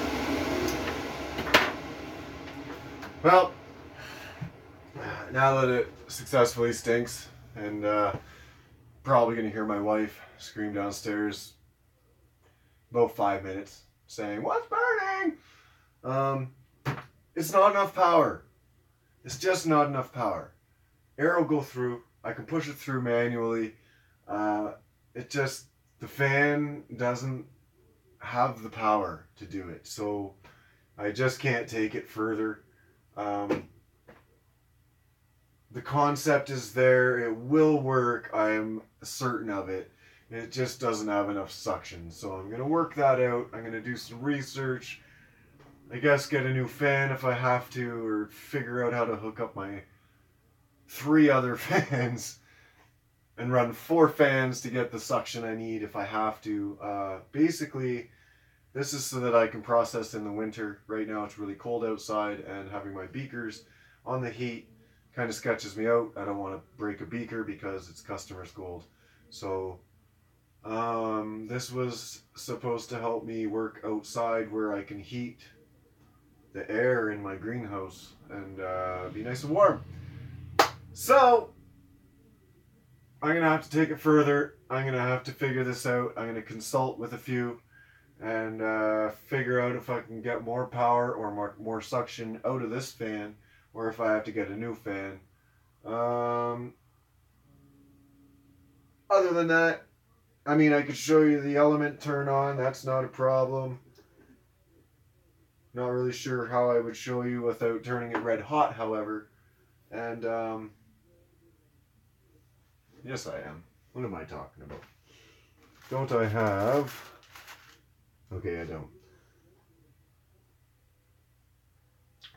Well, now that it successfully stinks, and probably going to hear my wife scream downstairs about 5 minutes saying, "What's burning?" It's not enough power. It's just not enough power. Air will go through. I can push it through manually. The fan doesn't have the power to do it. So I just can't take it further. The concept is there. It will work. I am certain of it. It just doesn't have enough suction. So I'm going to work that out. I'm going to do some research. I guess get a new fan if I have to, or figure out how to hook up my 3 other fans and run 4 fans to get the suction I need if I have to. Basically, this is so that I can process in the winter. Right now it's really cold outside, and having my beakers on the heat kind of sketches me out. I don't want to break a beaker because it's customer's gold. So This was supposed to help me work outside where I can heat the air in my greenhouse and be nice and warm. So I'm gonna have to take it further. I'm gonna have to figure this out. I'm gonna consult with a few and figure out if I can get more power or more suction out of this fan, or if I have to get a new fan. Other than that, I mean, I could show you the element turn on. That's not a problem. Not really sure how I would show you without turning it red hot, however. And yes, I am. What am I talking about? Don't I have... Okay, I don't.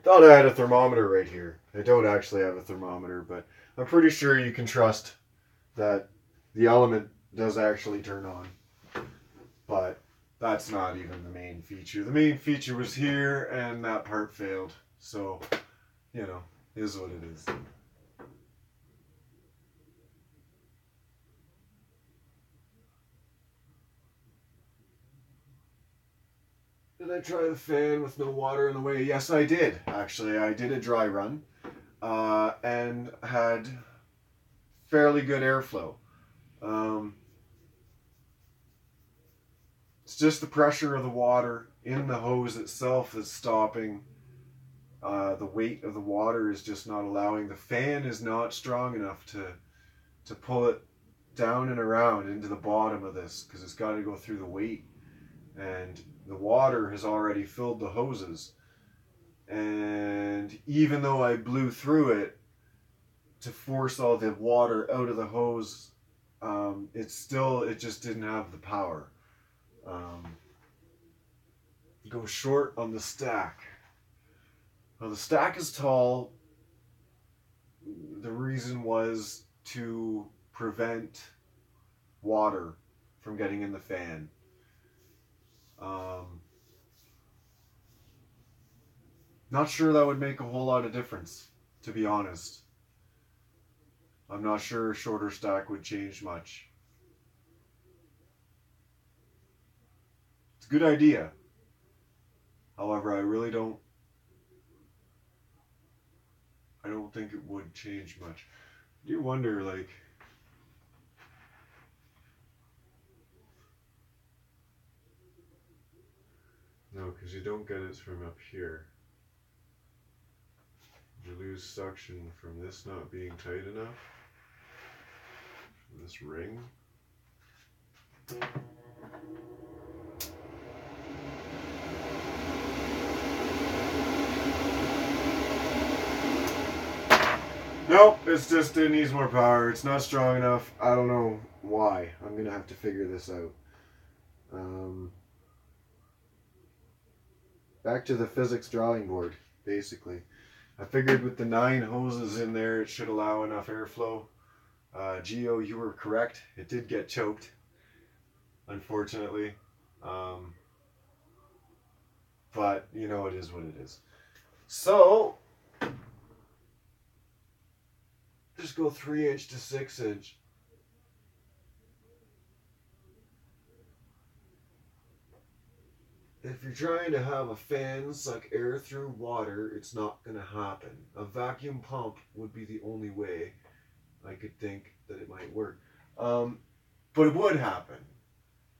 Thought I had a thermometer right here. I don't actually have a thermometer, but I'm pretty sure you can trust that the element does actually turn on. But that's not even the main feature. The main feature was here, and that part failed. So, you know, is what it is. Did I try the fan with no water in the way? Yes, I did. Actually, I did a dry run and had fairly good airflow. It's just the pressure of the water in the hose itself that's stopping. The weight of the water is just not allowing. The fan is not strong enough to pull it down and around into the bottom of this, because it's got to go through the weight. And the water has already filled the hoses. And even though I blew through it to force all the water out of the hose, it just didn't have the power. Go short on the stack. Now the stack is tall. The reason was to prevent water from getting in the fan. Not sure that would make a whole lot of difference, to be honest. I'm not sure a shorter stack would change much. It's a good idea. However, I don't think it would change much. I do wonder, like, no, because you don't get it from up here. You lose suction from this not being tight enough. From this ring. Nope, it's just, it needs more power. It's not strong enough. I don't know why. I'm going to have to figure this out. Back to the physics drawing board, basically. I figured with the 9 hoses in there, it should allow enough airflow. Geo, you were correct. It did get choked, unfortunately. But, you know, it is what it is. So, just go 3" to 6". If you're trying to have a fan suck air through water, it's not going to happen. A vacuum pump would be the only way I could think that it might work. But it would happen.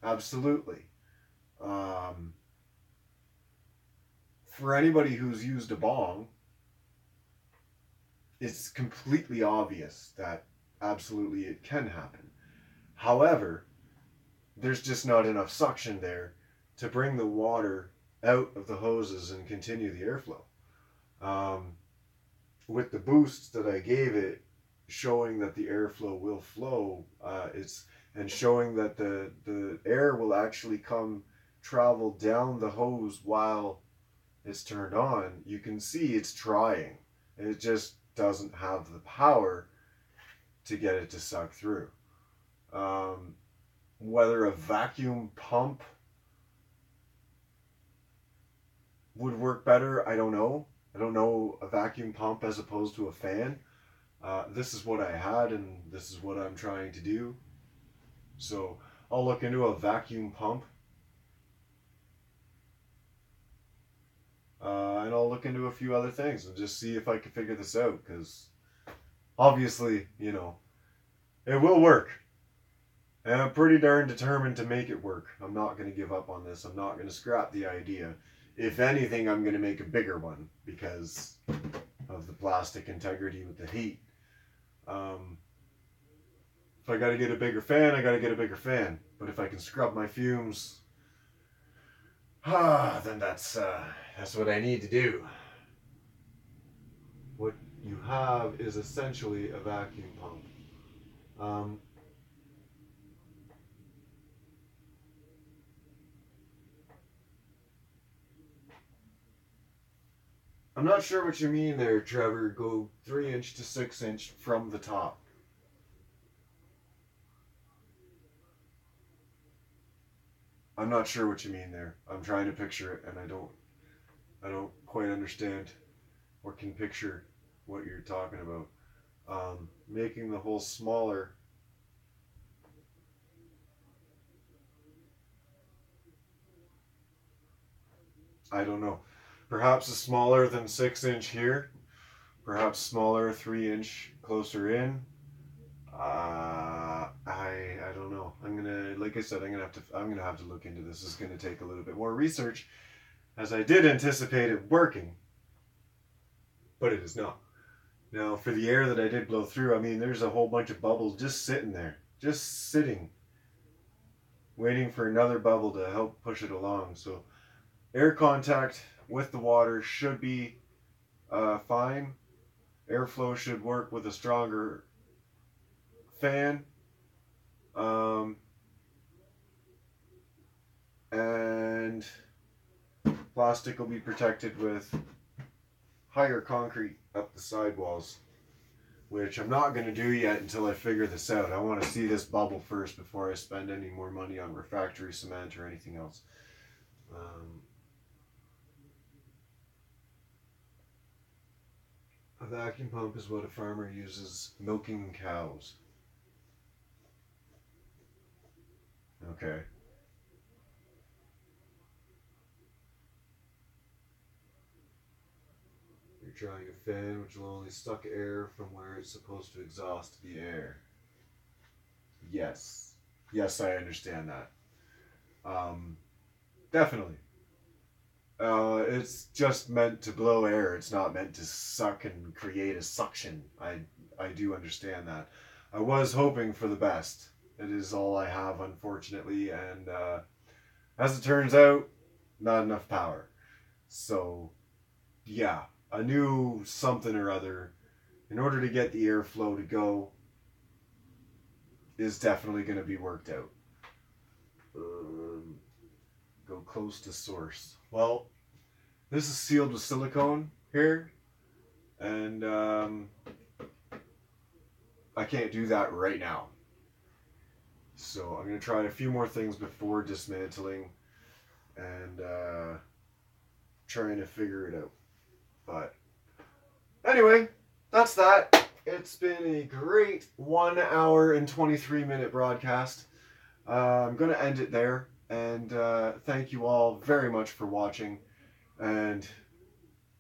Absolutely. For anybody who's used a bong, it's completely obvious that absolutely it can happen. However, there's just not enough suction there to bring the water out of the hoses and continue the airflow. With the boosts that I gave it, showing that the airflow will flow, and showing that the air will actually travel down the hose while it's turned on, you can see it's trying. It just doesn't have the power to get it to suck through. Whether a vacuum pump would work better, I don't know. I don't know a vacuum pump as opposed to a fan. This is what I had, and this is what I'm trying to do. So I'll look into a vacuum pump. And I'll look into a few other things and just see if I can figure this out, because obviously, you know, it will work. And I'm pretty darn determined to make it work. I'm not going to give up on this. I'm not going to scrap the idea. If anything, I'm going to make a bigger one because of the plastic integrity with the heat. If I got to get a bigger fan, I got to get a bigger fan. But if I can scrub my fumes, then that's what I need to do. What you have is essentially a vacuum pump. I'm not sure what you mean there, Trevor. Go 3" to 6" from the top. I'm not sure what you mean there. I'm trying to picture it, and I don't quite understand or can picture what you're talking about. Making the hole smaller. I don't know. Perhaps a smaller than 6" here. Perhaps smaller 3" closer in. I don't know. I'm gonna, like I said, I'm gonna have to look into this. This is gonna take a little bit more research, as I did anticipate it working, but it is not. Now, for the air that I did blow through, I mean, there's a whole bunch of bubbles just sitting there, just sitting, waiting for another bubble to help push it along. So, air contact with the water should be fine. Airflow should work with a stronger fan. And plastic will be protected with higher concrete up the sidewalls, which I'm not going to do yet until I figure this out. I want to see this bubble first before I spend any more money on refractory cement or anything else. A vacuum pump is what a farmer uses milking cows. Okay. You're trying a fan which will only suck air from where it's supposed to exhaust the air. Yes. Yes, I understand that. Definitely. It's just meant to blow air. It's not meant to suck and create a suction. I do understand that. I was hoping for the best. It is all I have, unfortunately, and as it turns out, not enough power. So, yeah, a new something or other, in order to get the airflow to go, is definitely going to be worked out. Go close to source. Well, this is sealed with silicone here, and I can't do that right now. So I'm going to try a few more things before dismantling and trying to figure it out. But anyway, that's that. It's been a great 1 hour and 23-minute broadcast. I'm going to end it there. And thank you all very much for watching and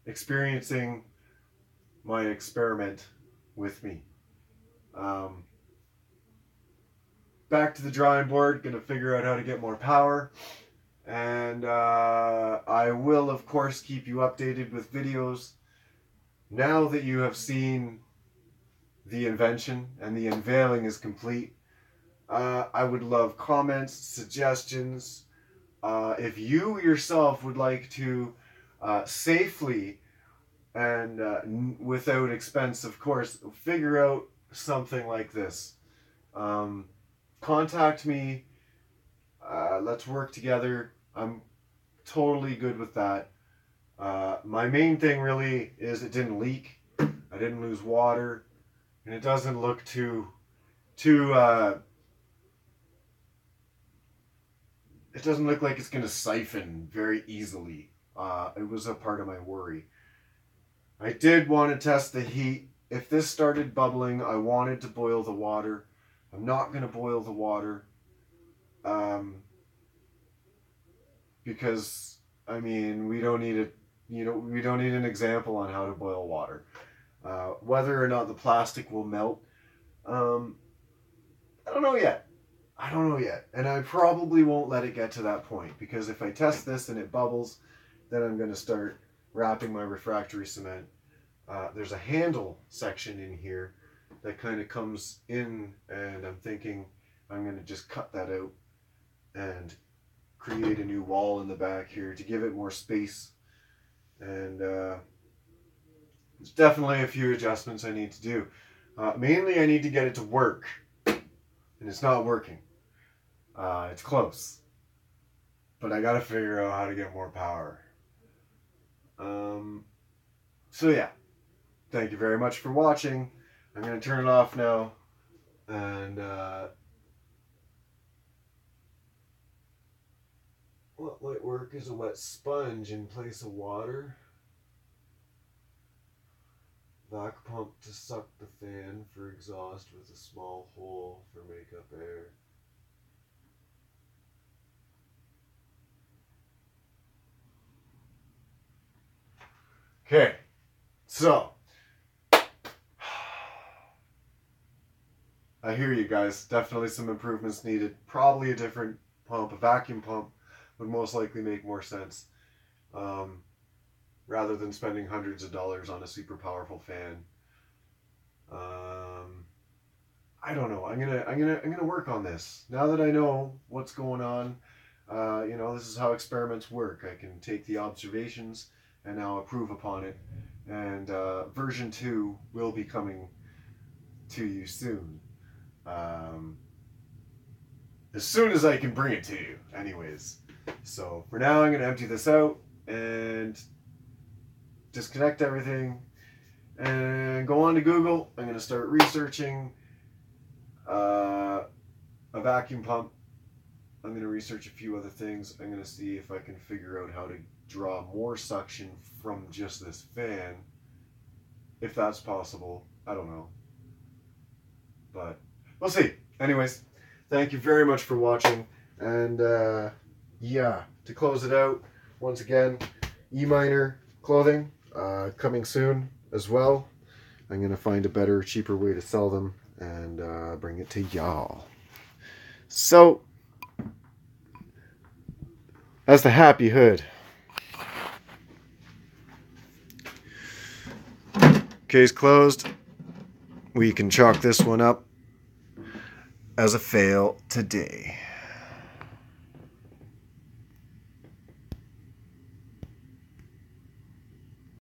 experiencing my experiment with me. Back to the drawing board, gonna figure out how to get more power. And I will, of course, keep you updated with videos. Now that you have seen the invention and the unveiling is complete, I would love comments, suggestions. If you yourself would like to safely and without expense, of course, figure out something like this, contact me. Let's work together. I'm totally good with that. My main thing really is it didn't leak. I didn't lose water. And it doesn't look too it doesn't look like it's going to siphon very easily. It was a part of my worry. I did want to test the heat. If this started bubbling, I wanted to boil the water. I'm not going to boil the water. Because, I mean, we don't need we don't need an example on how to boil water. Whether or not the plastic will melt, I don't know yet. I don't know yet. And I probably won't let it get to that point, because if I test this and it bubbles, then I'm going to start wrapping my refractory cement. There's a handle section in here that kind of comes in, and I'm thinking I'm going to just cut that out and create a new wall in the back here to give it more space. And there's definitely a few adjustments I need to do. Mainly I need to get it to work, and it's not working. It's close, but I gotta figure out how to get more power. So yeah, thank you very much for watching. I'm gonna turn it off now, and what might work is a wet sponge in place of water. Vac pump to suck the fan for exhaust with a small hole for makeup air. Okay, so I hear you guys. Definitely some improvements needed. Probably a different pump. A vacuum pump would most likely make more sense, rather than spending hundreds of dollars on a super powerful fan. I don't know. I'm gonna work on this now that I know what's going on. You know, this is how experiments work. I can take the observations and now improve upon it. And version 2 will be coming to you soon. As soon as I can bring it to you, anyways. So for now, I'm going to empty this out and disconnect everything and go on to Google. I'm going to start researching a vacuum pump. I'm going to research a few other things. I'm going to see if I can figure out how to draw more suction from just this fan. If that's possible, I don't know. But we'll see. Anyways, thank you very much for watching. And yeah, to close it out, once again, E-Miner clothing coming soon as well. I'm going to find a better, cheaper way to sell them and bring it to y'all. So, that's the Happy Hood. Case closed. We can chalk this one up as a fail today.